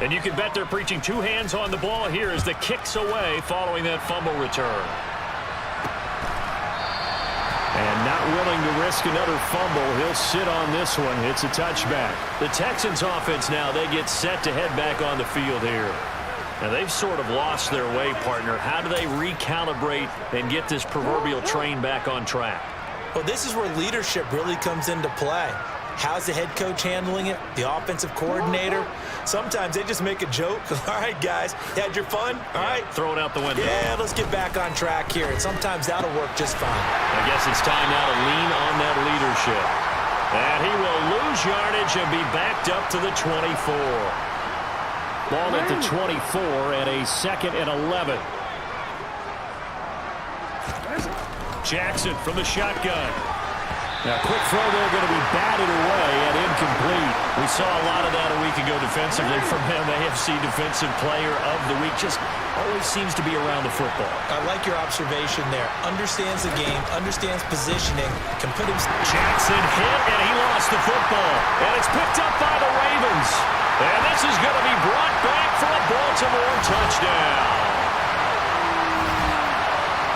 [SPEAKER 2] And you can bet they're preaching two hands on the ball here as the kick's away following that fumble return.
[SPEAKER 4] And not willing to risk another fumble. He'll sit on this one. It's a touchback.
[SPEAKER 2] The Texans offense now, they get set to head back on the field here. Now they've sort of lost their way, partner. How do they recalibrate and get this proverbial train back on track?
[SPEAKER 3] Well, this is where leadership really comes into play. How's the head coach handling it? The offensive coordinator? Sometimes they just make a joke. All right, guys, had your fun? All right.
[SPEAKER 2] Throw it out the window.
[SPEAKER 3] Yeah, let's get back on track here. And sometimes that'll work just fine.
[SPEAKER 2] I guess it's time now to lean on that leadership. And he will lose yardage and be backed up to the 24.
[SPEAKER 4] Ball at the 24 and a 2nd and 11.
[SPEAKER 2] Jackson from the shotgun.
[SPEAKER 4] Now, quick throw there, going to be batted away and incomplete.
[SPEAKER 2] We saw a lot of that a week ago defensively from him. AFC Defensive Player of the Week. Just always seems to be around the football.
[SPEAKER 3] I like your observation there. Understands the game, understands positioning, can put him...
[SPEAKER 2] Jackson hit, and he lost the football. And it's picked up by the Ravens. And this is going to be brought back for a Baltimore touchdown.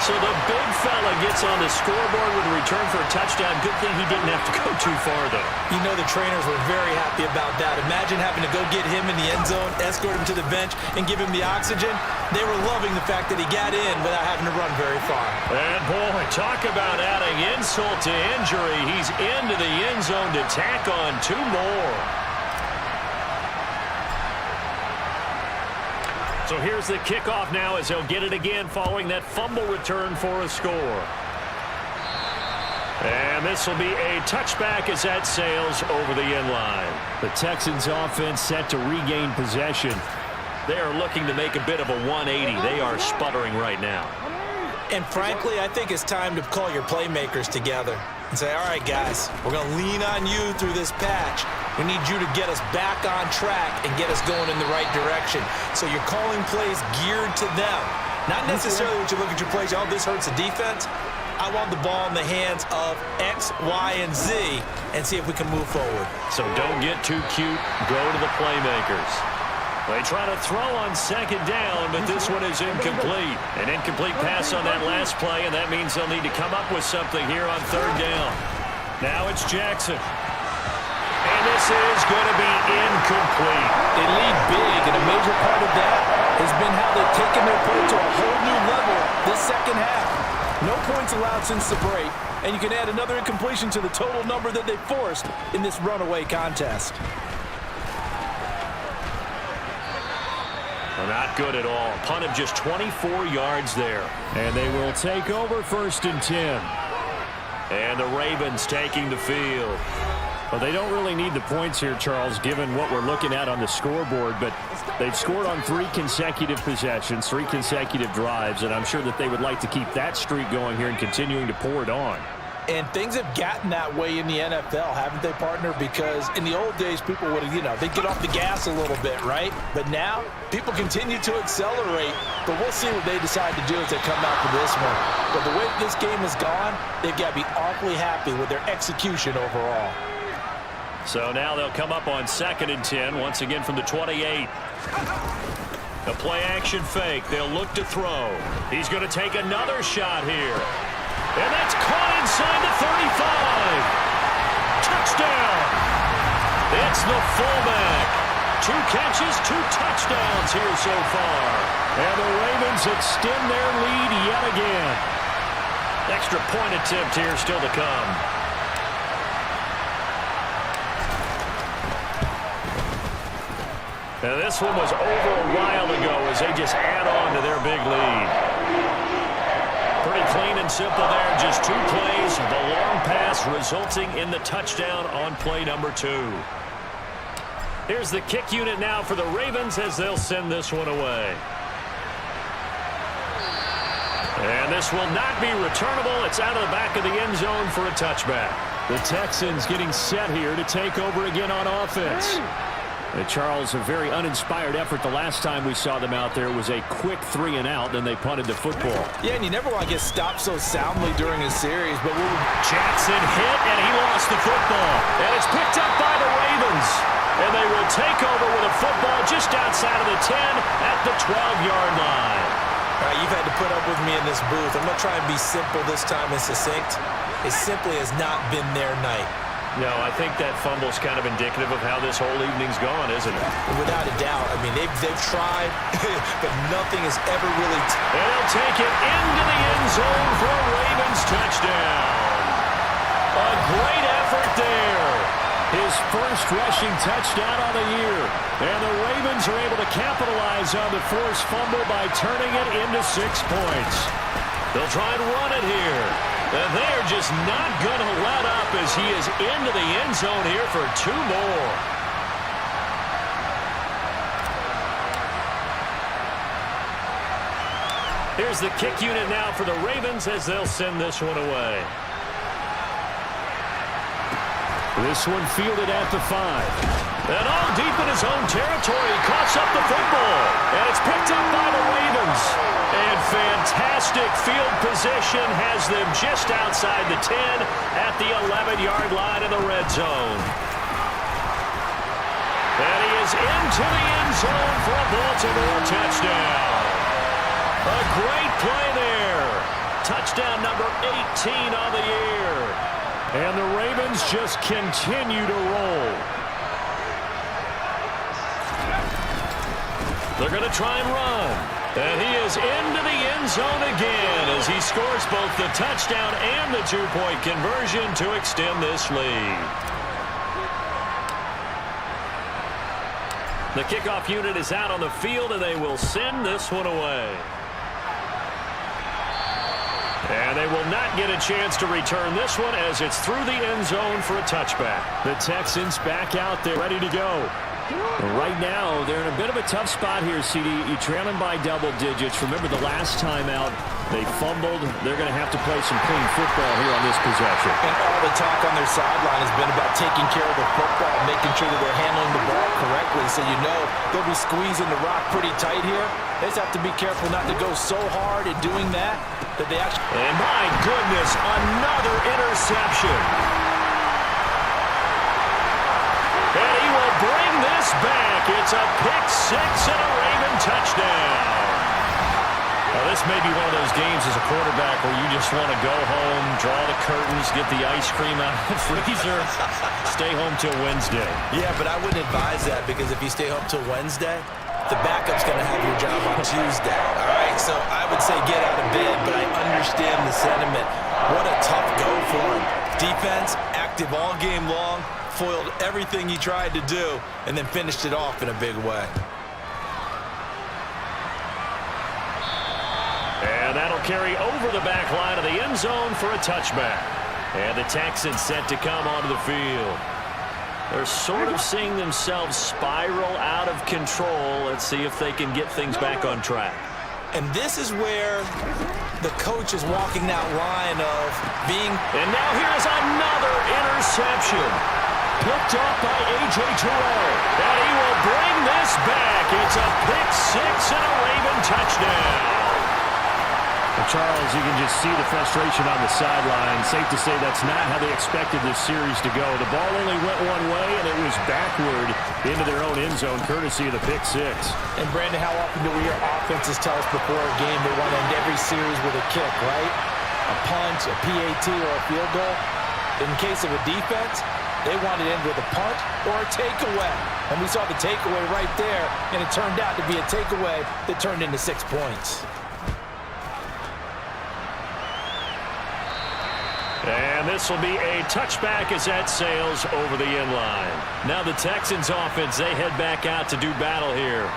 [SPEAKER 2] So the big fella gets on the scoreboard with a return for a touchdown. Good thing he didn't have to go too far, though.
[SPEAKER 3] You know the trainers were very happy about that. Imagine having to go get him in the end zone, escort him to the bench, and give him the oxygen. They were loving the fact that he got in without having to run very far.
[SPEAKER 2] And, boy, talk about adding insult to injury. He's into the end zone to tack on two more. So here's the kickoff now as they'll get it again following that fumble return for a score. And this will be a touchback as that sails over the end line.
[SPEAKER 4] The Texans offense set to regain possession.
[SPEAKER 2] They are looking to make a bit of a 180. They are sputtering right now.
[SPEAKER 3] And frankly, I think it's time to call your playmakers together and say, all right, guys, we're going to lean on you through this patch. We need you to get us back on track and get us going in the right direction. So you're calling plays geared to them. Not necessarily when you look at your plays, oh, this hurts the defense. I want the ball in the hands of X, Y, and Z and see if we can move forward.
[SPEAKER 2] So don't get too cute. Go to the playmakers. They try to throw on second down, but this one is incomplete. An incomplete pass on that last play, and that means they'll need to come up with something here on third down. Now it's Jackson. And this is going to be incomplete.
[SPEAKER 3] They lead big, and a major part of that has been how they've taken their play to a whole new level this second half. No points allowed since the break, and you can add another incompletion to the total number that they forced in this runaway contest.
[SPEAKER 2] Well, not good at all. Punt of just 24 yards there.
[SPEAKER 4] And they will take over 1st and 10.
[SPEAKER 2] And the Ravens taking the field.
[SPEAKER 4] Well, they don't really need the points here, Charles, given what we're looking at on the scoreboard, but they've scored on 3 consecutive possessions, 3 consecutive drives, and I'm sure that they would like to keep that streak going here and continuing to pour it on.
[SPEAKER 3] And things have gotten that way in the NFL, haven't they, partner? Because in the old days, people would, they'd get off the gas a little bit, right? But now, people continue to accelerate. But we'll see what they decide to do as they come out for this one. But the way this game has gone, they've got to be awfully happy with their execution overall.
[SPEAKER 2] So now they'll come up on 2nd and 10, once again from the 28. The play action fake. They'll look to throw. He's going to take another shot here. And that's caught inside the 35. Touchdown. It's the fullback. 2 catches, 2 touchdowns here so far.
[SPEAKER 4] And the Ravens extend their lead yet again.
[SPEAKER 2] Extra point attempt here still to come. Now this one was over a while ago as they just add on to their big lead. Pretty clean and simple there. Just 2 plays. The long pass resulting in the touchdown on play number 2. Here's the kick unit now for the Ravens as they'll send this one away. And this will not be returnable. It's out of the back of the end zone for a touchback.
[SPEAKER 4] The Texans getting set here to take over again on offense. Charles, a very uninspired effort the last time we saw them out there. Was a quick 3 and out, then they punted the football.
[SPEAKER 3] Yeah, and you never want to get stopped so soundly during a series. But
[SPEAKER 2] Jackson hit, and he lost the football. And it's picked up by the Ravens. And they will take over with a football just outside of the 10 at the 12-yard line.
[SPEAKER 3] All right, you've had to put up with me in this booth. I'm going to try and be simple this time and succinct. It simply has not been their night.
[SPEAKER 2] No, I think that fumble's kind of indicative of how this whole evening's gone, isn't it?
[SPEAKER 3] Without a doubt. I mean, they've tried, but nothing has ever really...
[SPEAKER 2] And they'll take it into the end zone for a Ravens touchdown. A great effort there.
[SPEAKER 4] His first rushing touchdown on the year. And the Ravens are able to capitalize on the forced fumble by turning it into 6 points.
[SPEAKER 2] They'll try and run it here. And they're just not going to let up as he is into the end zone here for 2 more. Here's the kick unit now for the Ravens as they'll send this one away.
[SPEAKER 4] This one fielded at the 5.
[SPEAKER 2] And all deep in his own territory, he coughs up the football. And it's picked up by the Ravens. And fantastic field position has them just outside the 10 at the 11-yard line in the red zone. And he is into the end zone for a Baltimore touchdown. A great play there. Touchdown number 18 on the year.
[SPEAKER 4] And the Ravens just continue to roll.
[SPEAKER 2] They're going to try and run. And he is into the end zone again as he scores both the touchdown and the 2-point conversion to extend this lead. The kickoff unit is out on the field, and they will send this one away. And they will not get a chance to return this one as it's through the end zone for a touchback.
[SPEAKER 4] The Texans back out there ready to go. Right now, they're in a bit of a tough spot here, CD. You're trailing by double digits. Remember the last time out, they fumbled. They're going to have to play some clean football here on this possession.
[SPEAKER 3] And all the talk on their sideline has been about taking care of the football, making sure that they're handling the ball correctly. So you know they'll be squeezing the rock pretty tight here. They just have to be careful not to go so hard at doing that they actually...
[SPEAKER 2] And my goodness, another interception. And he will bring this back. It's a pick six and a Raven touchdown. Now, this may be one of those games as a quarterback where you just want to go home, draw the curtains, get the ice cream out of the freezer, stay home till Wednesday.
[SPEAKER 3] Yeah, but I wouldn't advise that because if you stay home till Wednesday, the backup's going to have your job on Tuesday. All right, so I would say get out of bed, but I understand the sentiment. What a tough go for him. Defense, active all game long, foiled everything he tried to do, and then finished it off in a big way.
[SPEAKER 2] And that'll carry over the back line of the end zone for a touchback. And the Texans set to come onto the field. They're sort of seeing themselves spiral out of control. Let's see if they can get things back on track.
[SPEAKER 3] And this is where the coach is walking that line of being...
[SPEAKER 2] And now here's another interception. Picked up by A.J. Terrell. And he will bring this back. It's a pick six and a Raven touchdown.
[SPEAKER 4] Well, Charles, you can just see the frustration on the sideline. Safe to say that's not how they expected this series to go. The ball only went one way, and it was backward into their own end zone, courtesy of the pick six.
[SPEAKER 3] And, Brandon, how often do we hear offenses tell us before a game they want to end every series with a kick, right? A punt, a PAT, or a field goal. In case of a defense, they want to end with a punt or a takeaway. And we saw the takeaway right there, and it turned out to be a takeaway that turned into 6 points.
[SPEAKER 2] And this will be a touchback as that sails over the end line. Now the Texans offense, they head back out to do battle here.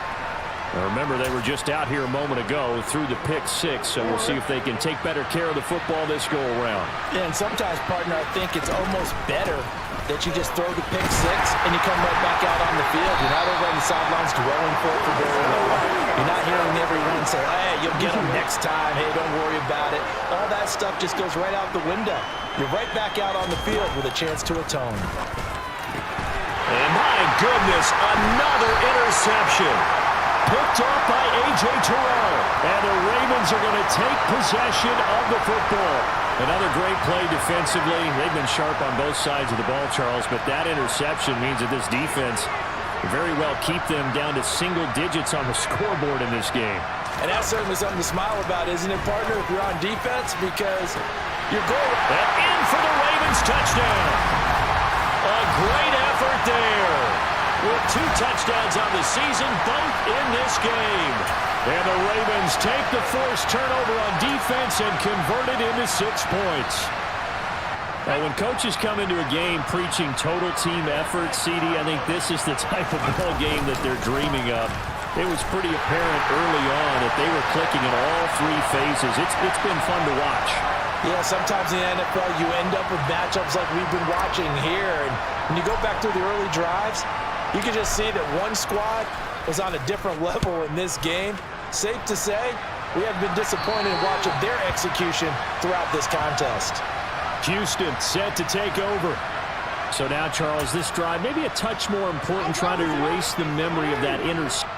[SPEAKER 4] Now remember, they were just out here a moment ago through the pick six, so we'll see if they can take better care of the football this go-around.
[SPEAKER 3] Yeah, and sometimes, partner, I think it's almost better that you just throw the pick six and you come right back out on the field. You're not over on the sidelines dwelling for very long. You're not hearing everyone say, hey, you'll get them next time. Hey, don't worry about it. All that stuff just goes right out the window. You're right back out on the field with a chance to atone.
[SPEAKER 2] And my goodness, another interception. Picked up by A.J. Terrell. And the Ravens are going to take possession of the football.
[SPEAKER 4] Another great play defensively. They've been sharp on both sides of the ball, Charles, but that interception means that this defense very well keep them down to single digits on the scoreboard in this game.
[SPEAKER 3] And that's certainly something to smile about, isn't it, partner, if you're on defense? Because your goal...
[SPEAKER 2] And in for the Ravens touchdown. A great effort there. With 2 touchdowns on the season, both in this game. And the Ravens take the forced turnover on defense and convert it into 6 points.
[SPEAKER 4] Now, when coaches come into a game preaching total team effort, CD, I think this is the type of ball game that they're dreaming of. It was pretty apparent early on that they were clicking in all 3 phases. It's been fun to watch.
[SPEAKER 3] Yeah, sometimes in the NFL you end up with matchups like we've been watching here. And when you go back through the early drives, you can just see that one squad was on a different level in this game. Safe to say, we have been disappointed in watching their execution throughout this contest.
[SPEAKER 4] Houston set to take over. So now, Charles, this drive maybe a touch more important, trying to erase the memory of that interception.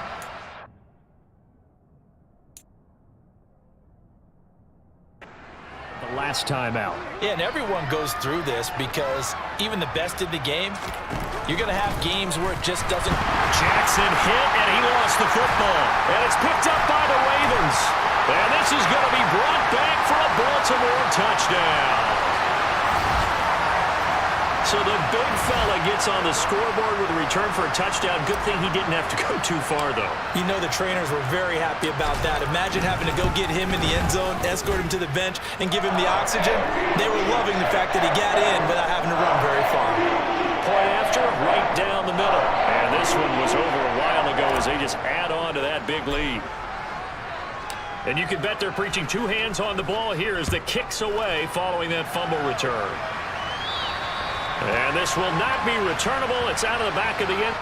[SPEAKER 4] The last time out.
[SPEAKER 3] Yeah, and everyone goes through this because even the best in the game, you're going to have games where it just doesn't...
[SPEAKER 2] Jackson hit, and he lost the football. And it's picked up by the Ravens. And this is going to be brought back for a Baltimore touchdown. So the big fella gets on the scoreboard with a return for a touchdown. Good thing he didn't have to go too far, though.
[SPEAKER 3] You know the trainers were very happy about that. Imagine having to go get him in the end zone, escort him to the bench, and give him the oxygen. They were loving the fact that he got in without having to run very far.
[SPEAKER 2] Point after, right down the middle. And this one was over a while ago as they just add on to that big lead. And you can bet they're preaching 2 hands on the ball here as the kick's away following that fumble return. And this will not be returnable. It's out of the back of the end.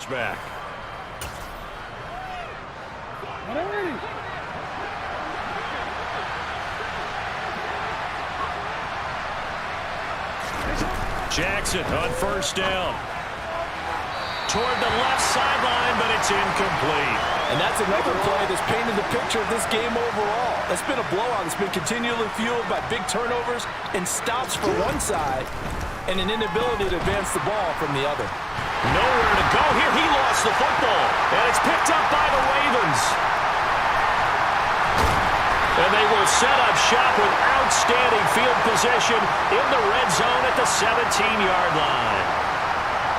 [SPEAKER 2] touchback. Jackson on first down. Toward the left sideline, but it's incomplete.
[SPEAKER 3] And that's another play that's painted the picture of this game overall. It's been a blowout. It's been continually fueled by big turnovers and stops for one side and an inability to advance the ball from the other.
[SPEAKER 2] Nowhere to go here. He lost the football, and it's picked up by the Ravens. And they will set up shop with outstanding field position in the red zone at the 17-yard line.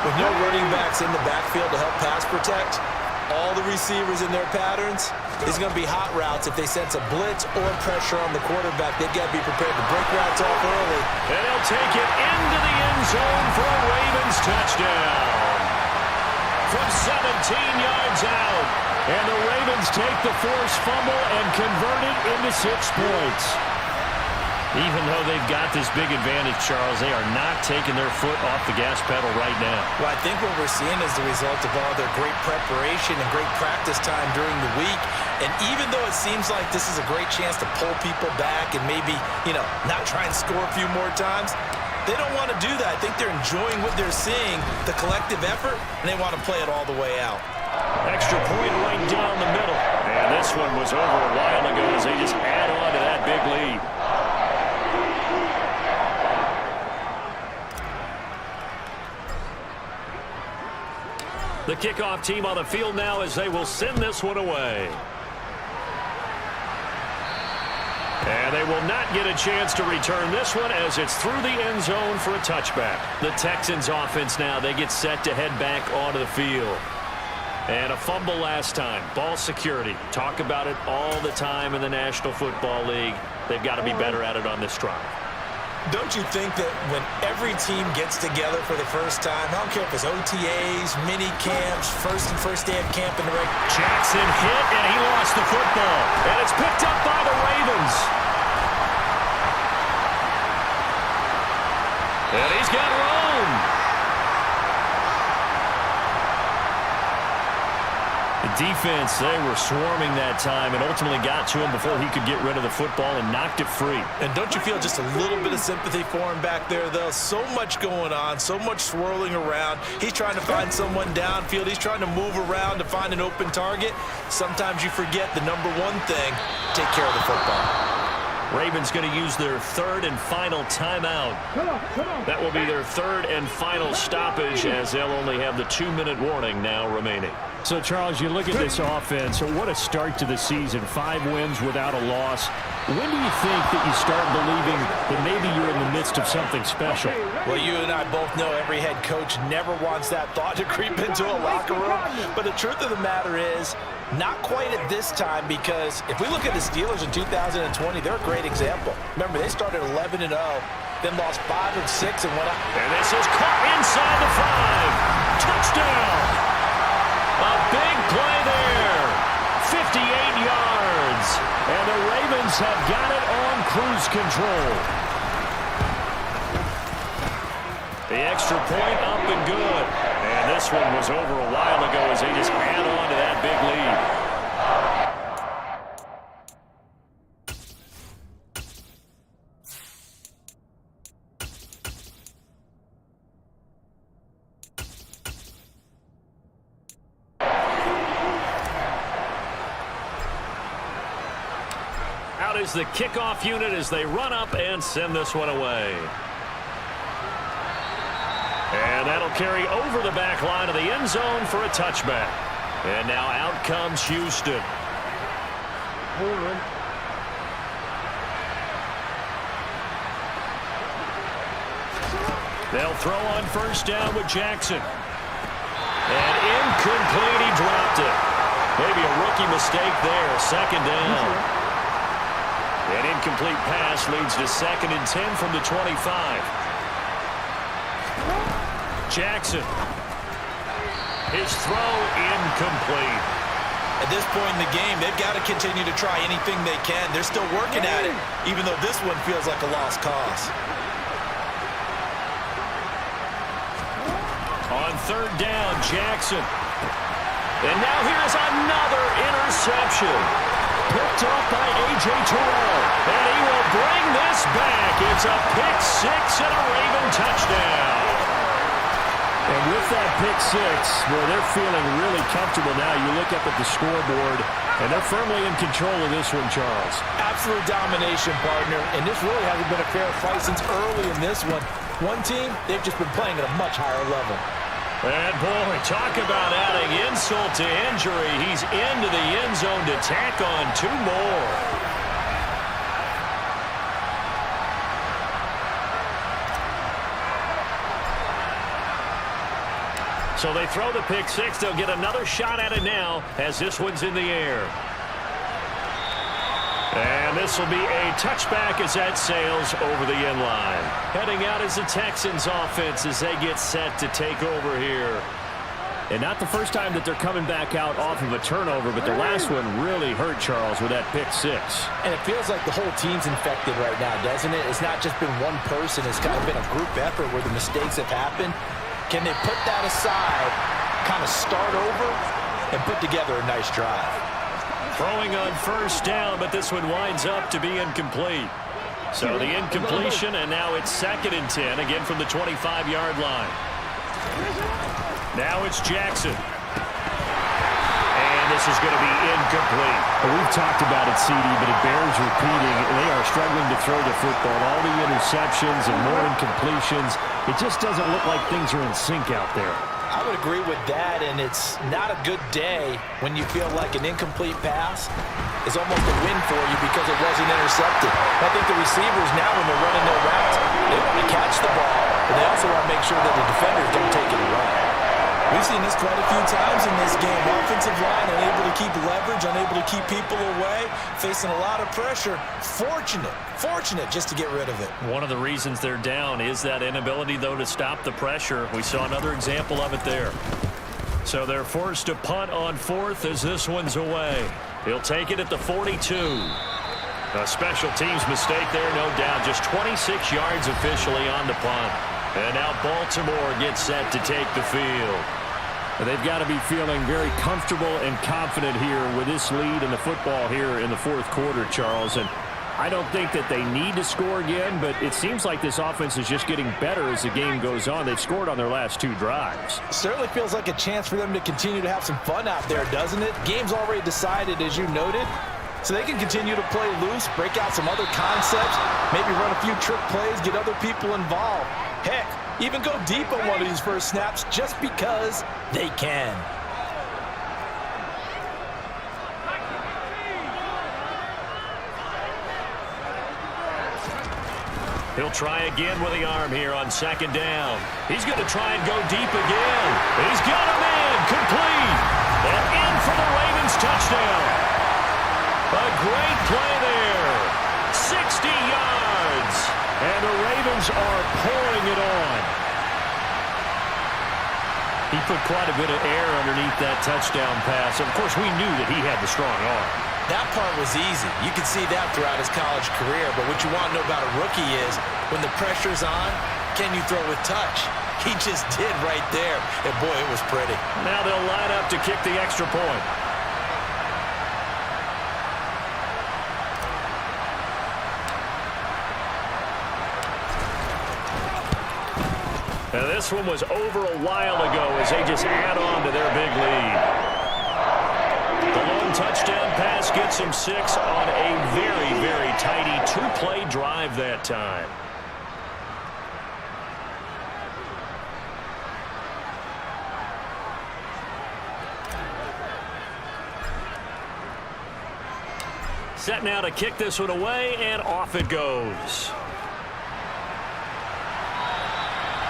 [SPEAKER 3] With no running backs in the backfield to help pass protect, all the receivers in their patterns, there's going to be hot routes if they sense a blitz or pressure on the quarterback. They've got to be prepared to break routes off early.
[SPEAKER 2] And he'll take it into the end zone for a Ravens touchdown. From 17 yards out. And the Ravens take the forced fumble and convert it into 6 points. Even though they've got this big advantage, Charles, they are not taking their foot off the gas pedal right now.
[SPEAKER 3] Well, I think what we're seeing is the result of all their great preparation and great practice time during the week. And even though it seems like this is a great chance to pull people back and maybe, not try and score a few more times, they don't want to do that. I think they're enjoying what they're seeing, the collective effort, and they want to play it all the way out.
[SPEAKER 2] Extra point right down the middle. And this one was over a while ago as they just add on to that big lead. The kickoff team on the field now as they will send this one away. And they will not get a chance to return this one as it's through the end zone for a touchback. The Texans offense now, they get set to head back onto the field. And a fumble last time. Ball security. Talk about it all the time in the National Football League. They've got to be better at it on this drive.
[SPEAKER 3] Don't you think that when every team gets together for the first time, I don't care if it's OTAs, mini camps, first day of camp in the ring.
[SPEAKER 2] Jackson hit, and he lost the football. And it's picked up by the Ravens. And he's got room. The defense, they were swarming that time and ultimately got to him before he could get rid of the football and knocked it free.
[SPEAKER 3] And don't you feel just a little bit of sympathy for him back there, though? So much going on, so much swirling around. He's trying to find someone downfield. He's trying to move around to find an open target. Sometimes you forget the number one thing, take care of the football.
[SPEAKER 2] Ravens going to use their third and final timeout. That will be their third and final stoppage as they'll only have the 2-minute warning now remaining.
[SPEAKER 4] So, Charles, you look at this offense, what a start to the season. 5 wins without a loss. When do you think that you start believing that maybe you're in the midst of something special?
[SPEAKER 3] Well, you and I both know every head coach never wants that thought to creep into a locker room. But the truth of the matter is, not quite at this time, because if we look at the Steelers in 2020, they're a great example. Remember, they started 11-0, then lost 5 of 6 and went up.
[SPEAKER 2] And this is caught inside the 5. Touchdown! A big play there. 58 yards. And the Ravens have got it on cruise control. The extra point up and good. And this one was over a while ago as they just add on to that big lead. Out is the kickoff unit as they run up and send this one away. And that'll carry over the back line of the end zone for a touchback. And now out comes Houston. They'll throw on first down with Jackson. And incomplete, he dropped it. Maybe a rookie mistake there, second down. An incomplete pass leads to 2nd and 10 from the 25. Jackson. His throw incomplete.
[SPEAKER 3] At this point in the game, they've got to continue to try anything they can. They're still working at it, even though this one feels like a lost cause.
[SPEAKER 2] On third down, Jackson. And now here's another interception. Picked off by A.J. Terrell. And he will bring this back. It's a pick six and a Raven touchdown.
[SPEAKER 4] And with that pick six, well, they're feeling really comfortable now. You look up at the scoreboard, and they're firmly in control of this one, Charles.
[SPEAKER 3] Absolute domination, partner. And this really hasn't been a fair fight since early in this one. One team, they've just been playing at a much higher level.
[SPEAKER 2] And boy, talk about adding insult to injury. He's into the end zone to tack on two more. So they throw the pick six. They'll get another shot at it now as this one's in the air. And this will be a touchback as that sails over the end line. Heading out is the Texans offense as they get set to take over here.
[SPEAKER 4] And not the first time that they're coming back out off of a turnover, but the last one really hurt, Charles, with that pick six.
[SPEAKER 3] And it feels like the whole team's infected right now, doesn't it? It's not just been one person. It's kind of been a group effort where the mistakes have happened. Can they put that aside, kind of start over, and put together a nice drive?
[SPEAKER 2] Throwing on first down, but this one winds up to be incomplete. So the incompletion, and now it's 2nd and 10, again from the 25-yard line. Now it's Jackson. And this is going to be incomplete.
[SPEAKER 4] Well, we've talked about it, CD, but it bears repeating. They are struggling to throw the football. All the interceptions and more incompletions. It just doesn't look like things are in sync out there.
[SPEAKER 3] I would agree with that, and it's not a good day when you feel like an incomplete pass is almost a win for you because it wasn't intercepted. I think the receivers now, when they're running their routes, they want to catch the ball, but they also want to make sure that the defenders don't take it away. We've seen this quite a few times in this game. Offensive line unable to keep leverage, unable to keep people away, facing a lot of pressure. Fortunate just to get rid of it.
[SPEAKER 2] One of the reasons they're down is that inability, though, to stop the pressure. We saw another example of it there. So they're forced to punt on 4th as this one's away. He'll take it at the 42. A special teams mistake there, no doubt. Just 26 yards officially on the punt. And now Baltimore gets set to take the field.
[SPEAKER 4] They've got to be feeling very comfortable and confident here with this lead in the football here in the 4th quarter, Charles. And I don't think that they need to score again, but it seems like this offense is just getting better as the game goes on. They've scored on their last 2 drives.
[SPEAKER 3] Certainly feels like a chance for them to continue to have some fun out there, doesn't it? Game's already decided, as you noted. So they can continue to play loose, break out some other concepts, maybe run a few trick plays, get other people involved. Heck, even go deep on one of these first snaps just because they can.
[SPEAKER 2] He'll try again with the arm here on 2nd down. He's going to try and go deep again. He's got him in, complete. And in for the Ravens touchdown. A great play there. 60 yards.
[SPEAKER 4] And the Ravens are pouring it on.
[SPEAKER 2] He put quite a bit of air underneath that touchdown pass. Of course, we knew that he had the strong arm.
[SPEAKER 3] That part was easy. You could see that throughout his college career. But what you want to know about a rookie is when the pressure's on, can you throw with touch? He just did right there. And, boy, it was pretty.
[SPEAKER 2] Now they'll line up to kick the extra point. Now this one was over a while ago as they just add on to their big lead. The long touchdown pass gets them 6 on a very, very tidy 2-play drive that time. Set now to kick this one away, and off it goes.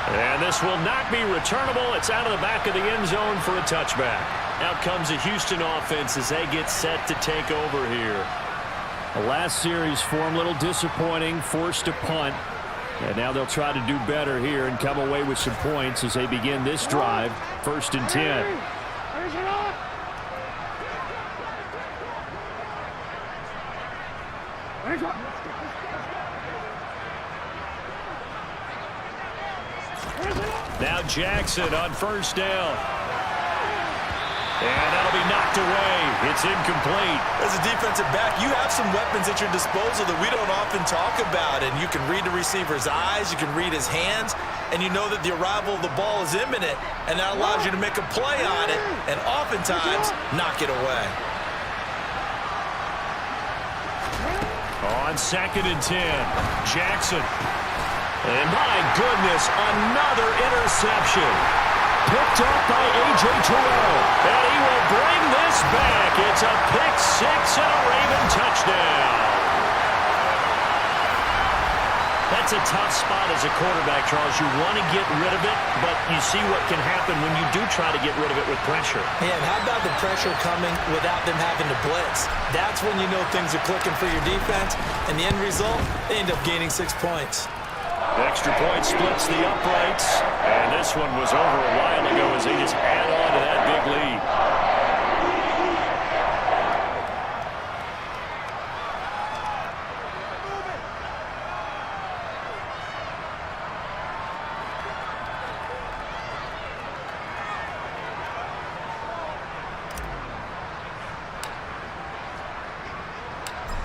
[SPEAKER 2] And this will not be returnable. It's out of the back of the end zone for a touchback. Out comes the Houston offense as they get set to take over here.
[SPEAKER 4] The last series for them, a little disappointing, forced to punt. And now they'll try to do better here and come away with some points as they begin this drive. 1st and 10.
[SPEAKER 2] Now Jackson on 1st down. And that'll be knocked away. It's incomplete.
[SPEAKER 3] As a defensive back, you have some weapons at your disposal that we don't often talk about. And you can read the receiver's eyes, you can read his hands, and you know that the arrival of the ball is imminent. And that allows you to make a play on it and oftentimes knock it away.
[SPEAKER 2] On 2nd and 10, Jackson. And my goodness, another interception. Picked up by A.J. Terrell. And he will bring this back. It's a pick six and a Raven touchdown. That's a tough spot as a quarterback, Charles. You want to get rid of it, but you see what can happen when you do try to get rid of it with pressure.
[SPEAKER 3] Yeah, and how about the pressure coming without them having to blitz? That's when you know things are clicking for your defense. And the end result, they end up gaining 6 points.
[SPEAKER 2] The extra point splits the uprights. And this one was over a while ago as they just add on to that big lead.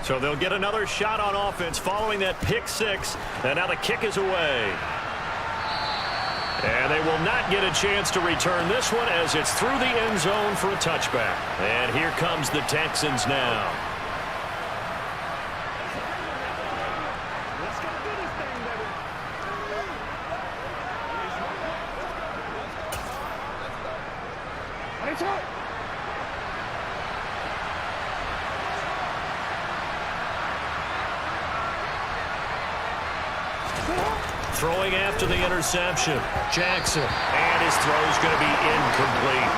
[SPEAKER 2] So they'll get another shot on offense following that pick six. And now the kick is away. And they will not get a chance to return this one as it's through the end zone for a touchback. And here comes the Texans now. Throwing after the interception, Jackson. And his throw is going to be incomplete.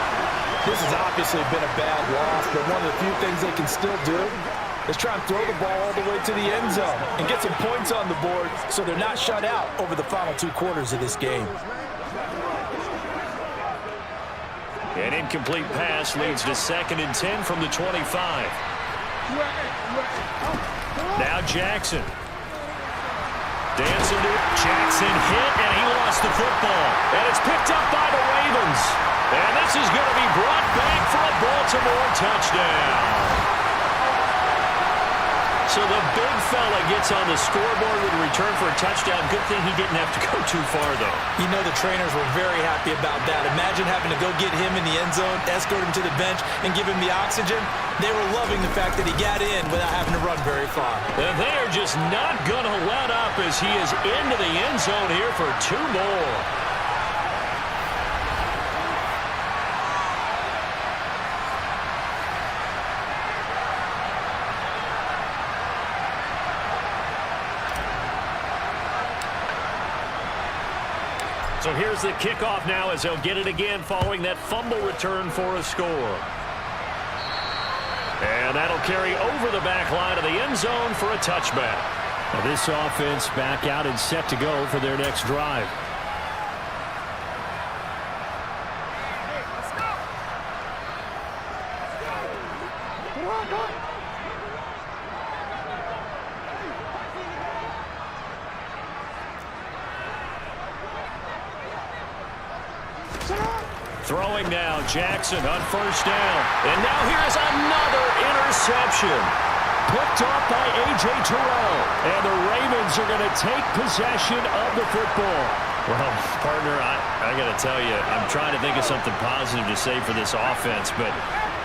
[SPEAKER 5] This has obviously been a bad loss, but one of the few things they can still do is try and throw the ball all the way to the end zone and get some points on the board so they're not shut out over the final 2 quarters of this game.
[SPEAKER 2] An incomplete pass leads to 2nd and 10 from the 25. Now Jackson. Dancing to Jackson hit, and he lost the football. And it's picked up by the Ravens. And this is going to be brought back for a Baltimore touchdown. So the big fella gets on the scoreboard with a return for a touchdown. Good thing he didn't have to go too far, though.
[SPEAKER 3] You know the trainers were very happy about that. Imagine having to go get him in the end zone, escort him to the bench, and give him the oxygen. They were loving the fact that he got in without having to run very far.
[SPEAKER 2] And they are just not going to let up as he is into the end zone here for 2 more. So here's the kickoff now as they'll get it again following that fumble return for a score. And that'll carry over the back line of the end zone for a touchback.
[SPEAKER 4] Now this offense back out and set to go for their next drive.
[SPEAKER 2] Throwing now, Jackson on 1st down. And now here's another interception. Picked off by A.J. Terrell. And the Ravens are going to take possession of the football.
[SPEAKER 4] Well, partner, I got to tell you, I'm trying to think of something positive to say for this offense, but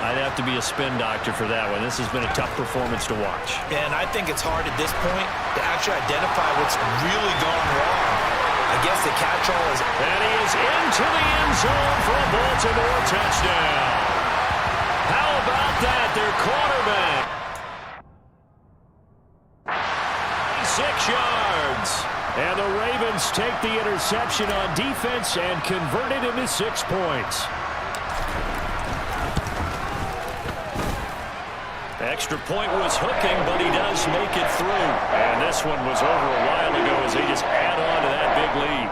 [SPEAKER 4] I'd have to be a spin doctor for that one. This has been a tough performance to watch.
[SPEAKER 3] And I think it's hard at this point to actually identify what's really gone wrong. I guess the catch-all is...
[SPEAKER 2] And he is into the end zone for a Baltimore touchdown. How about that? Their quarterback. 6 yards.
[SPEAKER 4] And the Ravens take the interception on defense and convert it into 6 points.
[SPEAKER 2] Extra point was hooking, but he does make it through. And this one was over a while ago as they just add on to that big lead.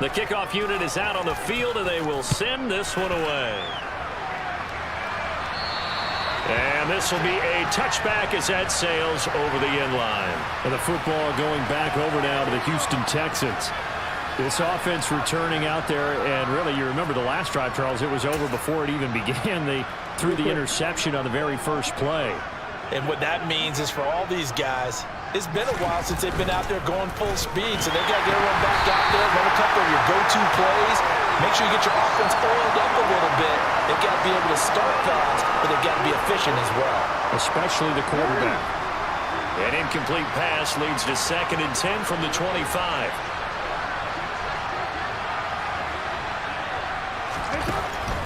[SPEAKER 2] The kickoff unit is out on the field, and they will send this one away. And this will be a touchback as that sails over the end line.
[SPEAKER 4] And the football going back over now to the Houston Texans. This offense returning out there, and really, you remember the last drive, Charles, it was over before it even began. They threw the interception on the very first play.
[SPEAKER 5] And what that means is for all these guys, it's been a while since they've been out there going full speed, so they've got to get everyone back out there, run a couple of your go-to plays, make sure you get your offense oiled up a little bit. They've got to be able to start fast, but they've got to be efficient as well. Especially the quarterback.
[SPEAKER 2] An incomplete pass leads to 2nd and 10 from the 25.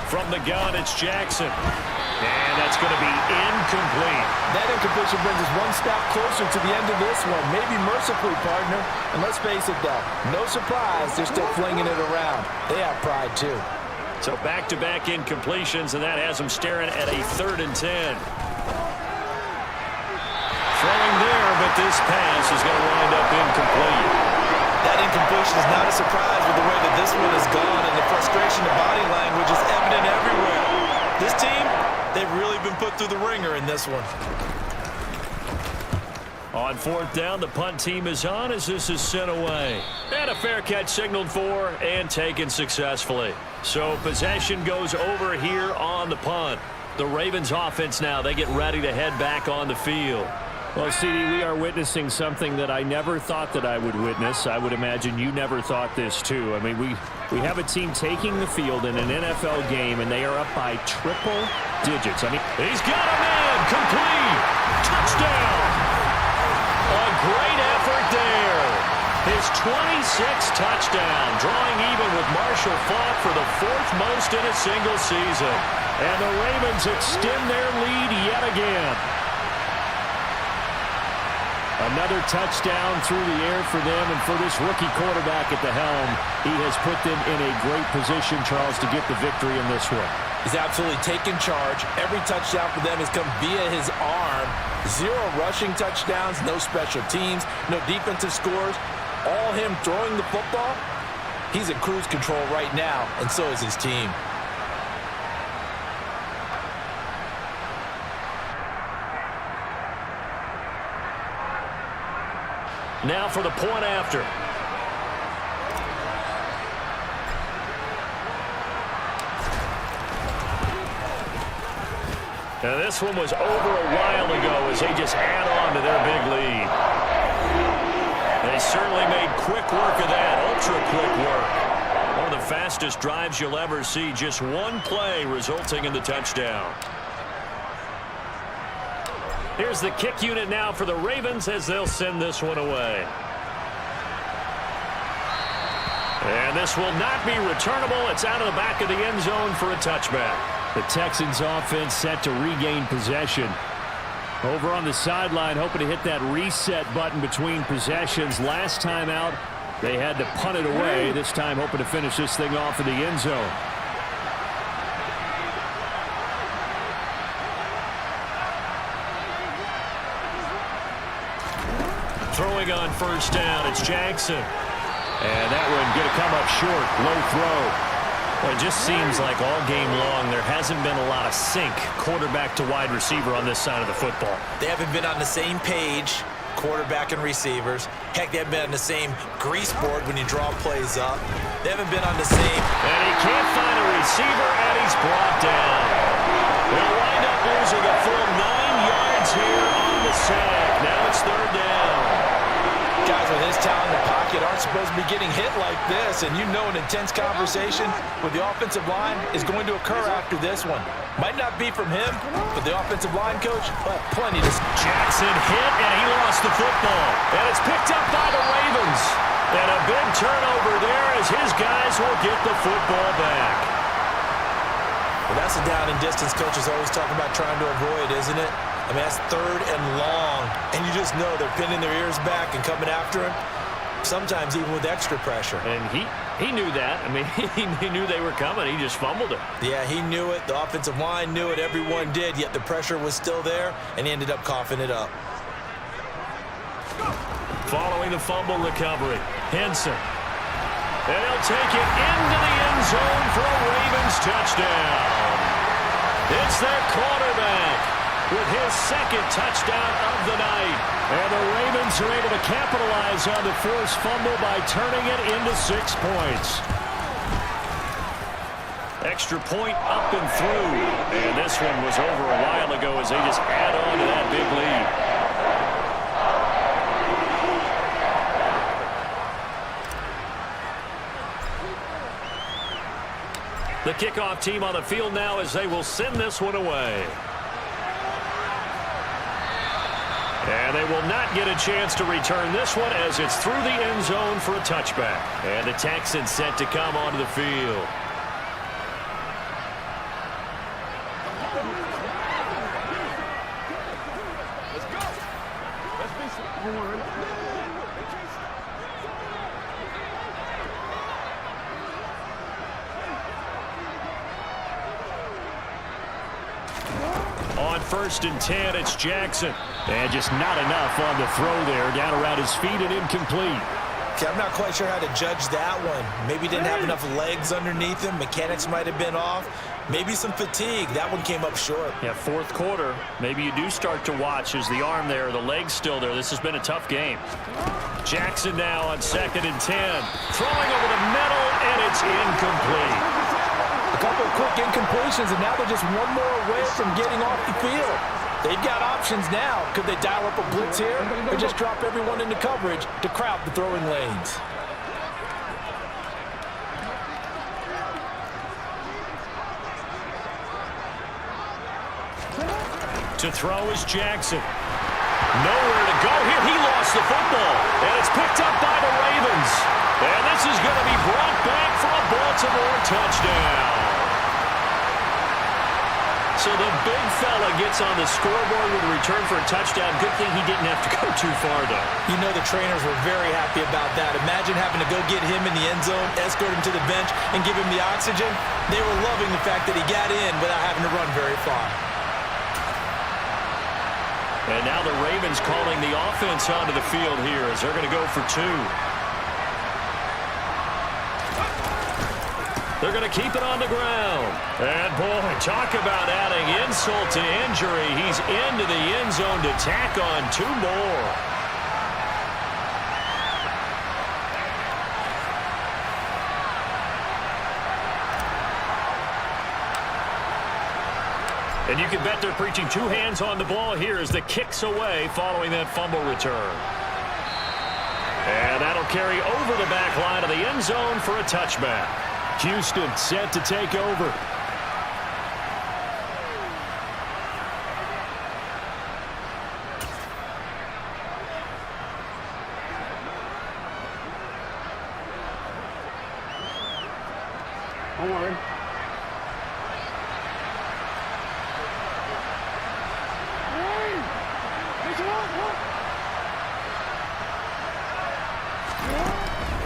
[SPEAKER 2] From the gun, it's Jackson. And that's going to be incomplete.
[SPEAKER 5] That incompletion brings us one step closer to the end of this one. Maybe mercifully, partner. And let's face it, though, no surprise, they're still flinging it around. They have pride, too.
[SPEAKER 2] So back-to-back incompletions, and that has them staring at a 3rd and 10. Throwing there, but this pass is going to wind up incomplete.
[SPEAKER 5] That incompletion is not a surprise with the way that this one has gone, and the frustration of body language is evident everywhere. This team, they've really been put through the ringer in this one.
[SPEAKER 2] On 4th down, the punt team is on as this is sent away. And a fair catch signaled for and taken successfully. So possession goes over here on the punt. The Ravens offense now, they get ready to head back on the field.
[SPEAKER 4] Well, CD, we are witnessing something that I never thought that I would witness. I would imagine you never thought this, too. I mean, we have a team taking the field in an NFL game, and they are up by triple digits. I mean,
[SPEAKER 2] he's got a man, complete, touchdown. A great effort there. His 26th touchdown, drawing even with Marshall Faulk for the 4th most in a single season.
[SPEAKER 4] And the Ravens extend their lead yet again. Another touchdown through the air for them, and for this rookie quarterback at the helm, he has put them in a great position, Charles, to get the victory in this one.
[SPEAKER 5] He's absolutely taken charge. Every touchdown for them has come via his arm. 0 rushing touchdowns, no special teams, no defensive scores. All him throwing the football. He's in cruise control right now, and so is his team.
[SPEAKER 2] Now for the point after. Now this one was over a while ago as they just add on to their big lead. They certainly made quick work of that, ultra-quick work. One of the fastest drives you'll ever see, just one play resulting in the touchdown. Here's the kick unit now for the Ravens as they'll send this one away. And this will not be returnable. It's out of the back of the end zone for a touchback.
[SPEAKER 4] The Texans offense set to regain possession. Over on the sideline, hoping to hit that reset button between possessions. Last time out, they had to punt it away. This time hoping to finish this thing off in the end zone.
[SPEAKER 2] Throwing on 1st down, it's Jackson.
[SPEAKER 4] And that one going to come up short, low throw.
[SPEAKER 2] Well, it just seems like all game long there hasn't been a lot of sync quarterback to wide receiver on this side of the football.
[SPEAKER 3] They haven't been on the same page, quarterback and receivers. Heck, they haven't been on the same grease board when you draw plays up. They haven't been on the same.
[SPEAKER 2] And he can't find a receiver, and he's brought down. They'll wind up losing a full 9 yards here on the sack. Now it's 3rd down.
[SPEAKER 5] Guys with his talent in the pocket aren't supposed to be getting hit like this, and you know an intense conversation with the offensive line is going to occur after this one. Might not be from him, but the offensive line coach, plenty to...
[SPEAKER 2] Jackson hit, and he lost the football. And it's picked up by the Ravens. And a big turnover there as his guys will get the football back.
[SPEAKER 5] Well, that's a down and distance coach is always talking about trying to avoid, isn't it? I mean, that's 3rd and long, and you just know they're pinning their ears back and coming after him, sometimes even with extra pressure.
[SPEAKER 2] And he knew that. I mean, he knew they were coming. He just fumbled it.
[SPEAKER 5] Yeah, he knew it. The offensive line knew it. Everyone did, yet the pressure was still there, and he ended up coughing it up.
[SPEAKER 2] Following the fumble recovery, Henson. And he'll take it into the end zone for a Ravens touchdown. It's their quarterback with his 2nd touchdown of the night.
[SPEAKER 4] And the Ravens
[SPEAKER 2] Ravens are able to capitalize on the forced fumble by turning it into 6 points. Extra point up and through. And this one was over a while ago as they just add on to that big lead. The kickoff team on the field now as they will send this one away. And they will not get a chance to return this one as it's through the end zone for a touchback. And the Texans set to come onto the field. On 1st and 10, it's Jackson.
[SPEAKER 4] And just not enough on the throw there. Down around his feet and incomplete.
[SPEAKER 3] Okay, I'm not quite sure how to judge that one. Maybe didn't have enough legs underneath him. Mechanics might have been off. Maybe some fatigue. That one came up short.
[SPEAKER 2] Yeah, 4th quarter. Maybe you do start to watch as the arm there, the leg's still there. This has been a tough game. Jackson now on 2nd and 10. Throwing over the middle, and it's incomplete.
[SPEAKER 5] A couple of quick incompletions, and now they're just one more away from getting off the field. They've got options now. Could they dial up a blitz here or just drop everyone into coverage to crowd the throwing lanes?
[SPEAKER 2] To throw is Jackson. Nowhere to go here. He lost the football, and it's picked up by the Ravens. And this is going to be brought back for a Baltimore touchdown. So the big fella gets on the scoreboard with a return for a touchdown. Good thing he didn't have to go too far, though.
[SPEAKER 3] You know the trainers were very happy about that. Imagine having to go get him in the end zone, escort him to the bench, and give him the oxygen. They were loving the fact that he got in without having to run very far.
[SPEAKER 2] And now the Ravens calling the offense onto the field here as they're going to go for 2. They're going to keep it on the ground. And, boy, talk about adding insult to injury. He's into the end zone to tack on 2 more. And you can bet they're preaching 2 hands on the ball here as the kick's away following that fumble return. And that'll carry over the back line of the end zone for a touchback.
[SPEAKER 4] Houston set to take over.
[SPEAKER 6] Onward.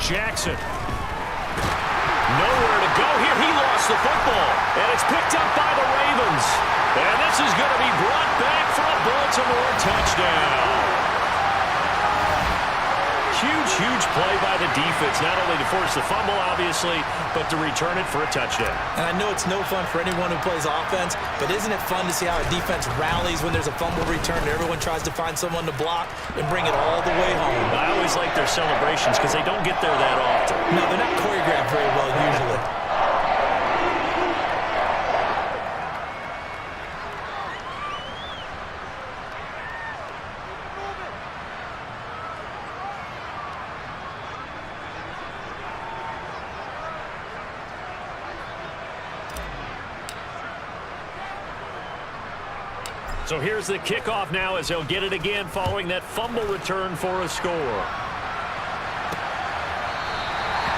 [SPEAKER 2] Jackson. Nowhere to go here. He lost the football, and it's picked up by the Ravens. And this is going to be brought back for a Baltimore touchdown. Huge play by the defense, not only to force the fumble, obviously, but to return it for a touchdown.
[SPEAKER 3] And I know it's no fun for anyone who plays offense, but isn't it fun to see how a defense rallies when there's a fumble return and everyone tries to find someone to block and bring it all the way home?
[SPEAKER 2] I always like their celebrations because they don't get there that often.
[SPEAKER 3] No, they're not choreographed very well usually.
[SPEAKER 2] So here's the kickoff now as he'll get it again following that fumble return for a score.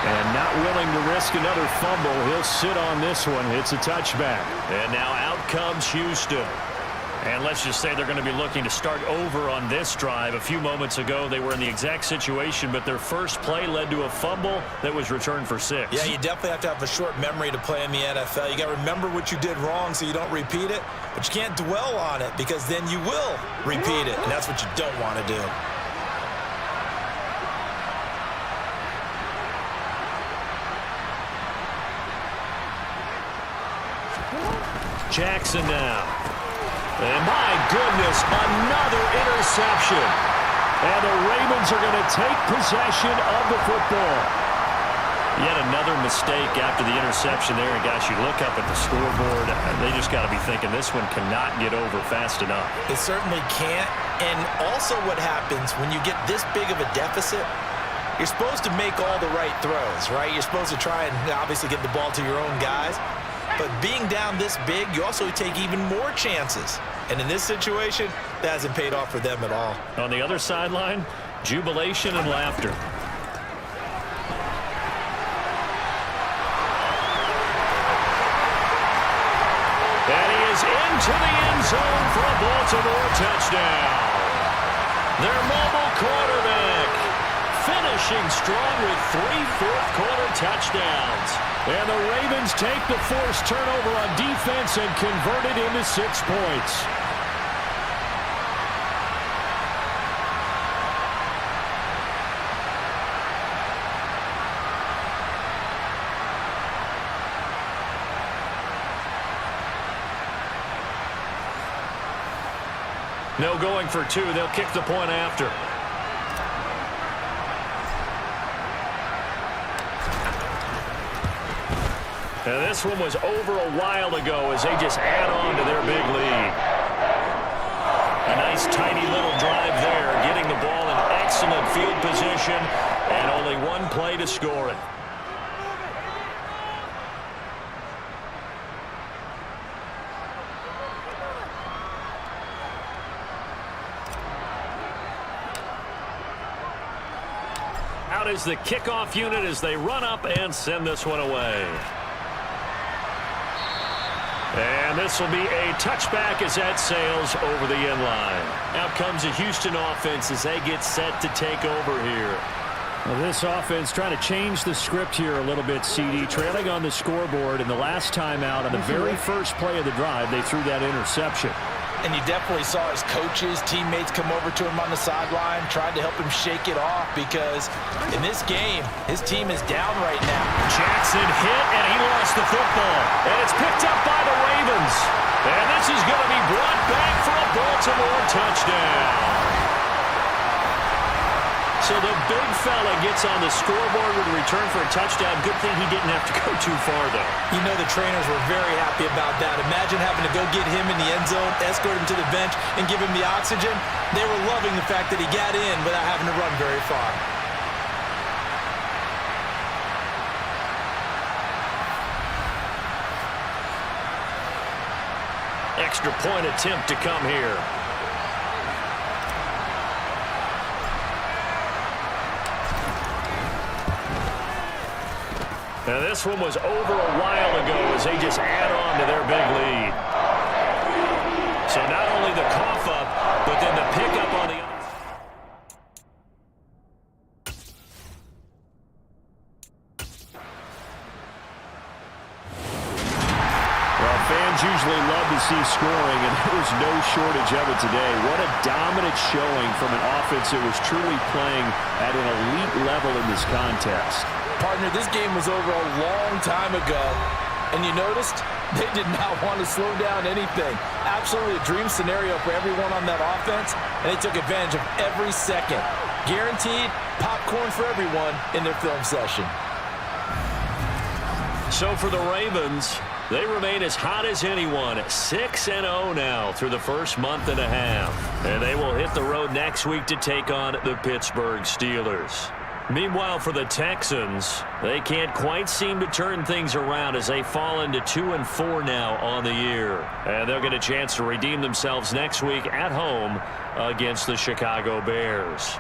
[SPEAKER 4] And not willing to risk another fumble. He'll sit on this one. It's a touchback.
[SPEAKER 2] And now out comes Houston. And let's just say they're going to be looking to start over on this drive. A few moments ago, they were in the exact situation, but their first play led to a fumble that was returned for 6.
[SPEAKER 3] Yeah, you definitely have to have a short memory to play in the NFL. You got to remember what you did wrong so you don't repeat it, but you can't dwell on it because then you will repeat it, and that's what you don't want to do.
[SPEAKER 2] Jackson now. And my goodness, another interception. And the Ravens
[SPEAKER 4] Ravens are going to take possession of the football.
[SPEAKER 2] Yet another mistake after the interception there. And, guys, you look up at the scoreboard, and they just got to be thinking this one cannot get over fast enough.
[SPEAKER 3] It certainly can't. And also what happens when you get this big of a deficit, you're supposed to make all the right throws, right? You're supposed to try and obviously get the ball to your own guys. But being down this big, you also take even more chances. And in this situation, that hasn't paid off for them at all.
[SPEAKER 2] On the other sideline, jubilation and laughter. And he is into the end zone for a Baltimore touchdown. Their mobile quarterback finishing strong with 3 fourth-quarter touchdowns. And the Ravens take the forced turnover on defense and convert it into 6 points. No going for 2. They'll kick the point after. And this one was over a while ago as they just add on to their big lead. A nice tiny little drive there, getting the ball in excellent field position, and only 1 play to score it. Out is the kickoff unit as they run up and send this one away. And this will be a touchback as that sails over the end line. Out comes the Houston offense as they get set to take over here.
[SPEAKER 4] Well, this offense trying to change the script here a little bit, CD. Trailing on the scoreboard, and the last time out on the very first play of the drive, they threw that interception.
[SPEAKER 5] And you definitely saw his coaches, teammates come over to him on the sideline, tried to help him shake it off because in this game, his team is down right now.
[SPEAKER 2] Jackson hit, and he lost the football. And it's picked up by the Ravens. And this is going to be brought back for a Baltimore touchdown. So the big fella gets on the scoreboard with a return for a touchdown. Good thing he didn't have to go too far, though.
[SPEAKER 3] You know the trainers were very happy about that. Imagine having to go get him in the end zone, escort him to the bench, and give him the oxygen. They were loving the fact that he got in without having to run very far.
[SPEAKER 2] Extra point attempt to come here. Now this one was over a while ago as they just add on to their big lead. So not only the cough up, but then the pickup on the other.
[SPEAKER 4] Well, fans usually love to see scoring, and there was no shortage of it today. What a dominant showing from an offense that was truly playing at an elite level in this contest.
[SPEAKER 5] Partner, this game was over a long time ago, and you noticed they did not want to slow down anything. Absolutely a dream scenario for everyone on that offense, and they took advantage of every second. Guaranteed popcorn for everyone in their film session.
[SPEAKER 2] So for the Ravens, they remain as hot as anyone, 6-0 now through the first month and a half. And they will hit the road next week to take on the Pittsburgh Steelers. Meanwhile, for the Texans, they can't quite seem to turn things around as they fall into 2-4 now on the year. And they'll get a chance to redeem themselves next week at home against the Chicago Bears.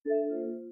[SPEAKER 6] you.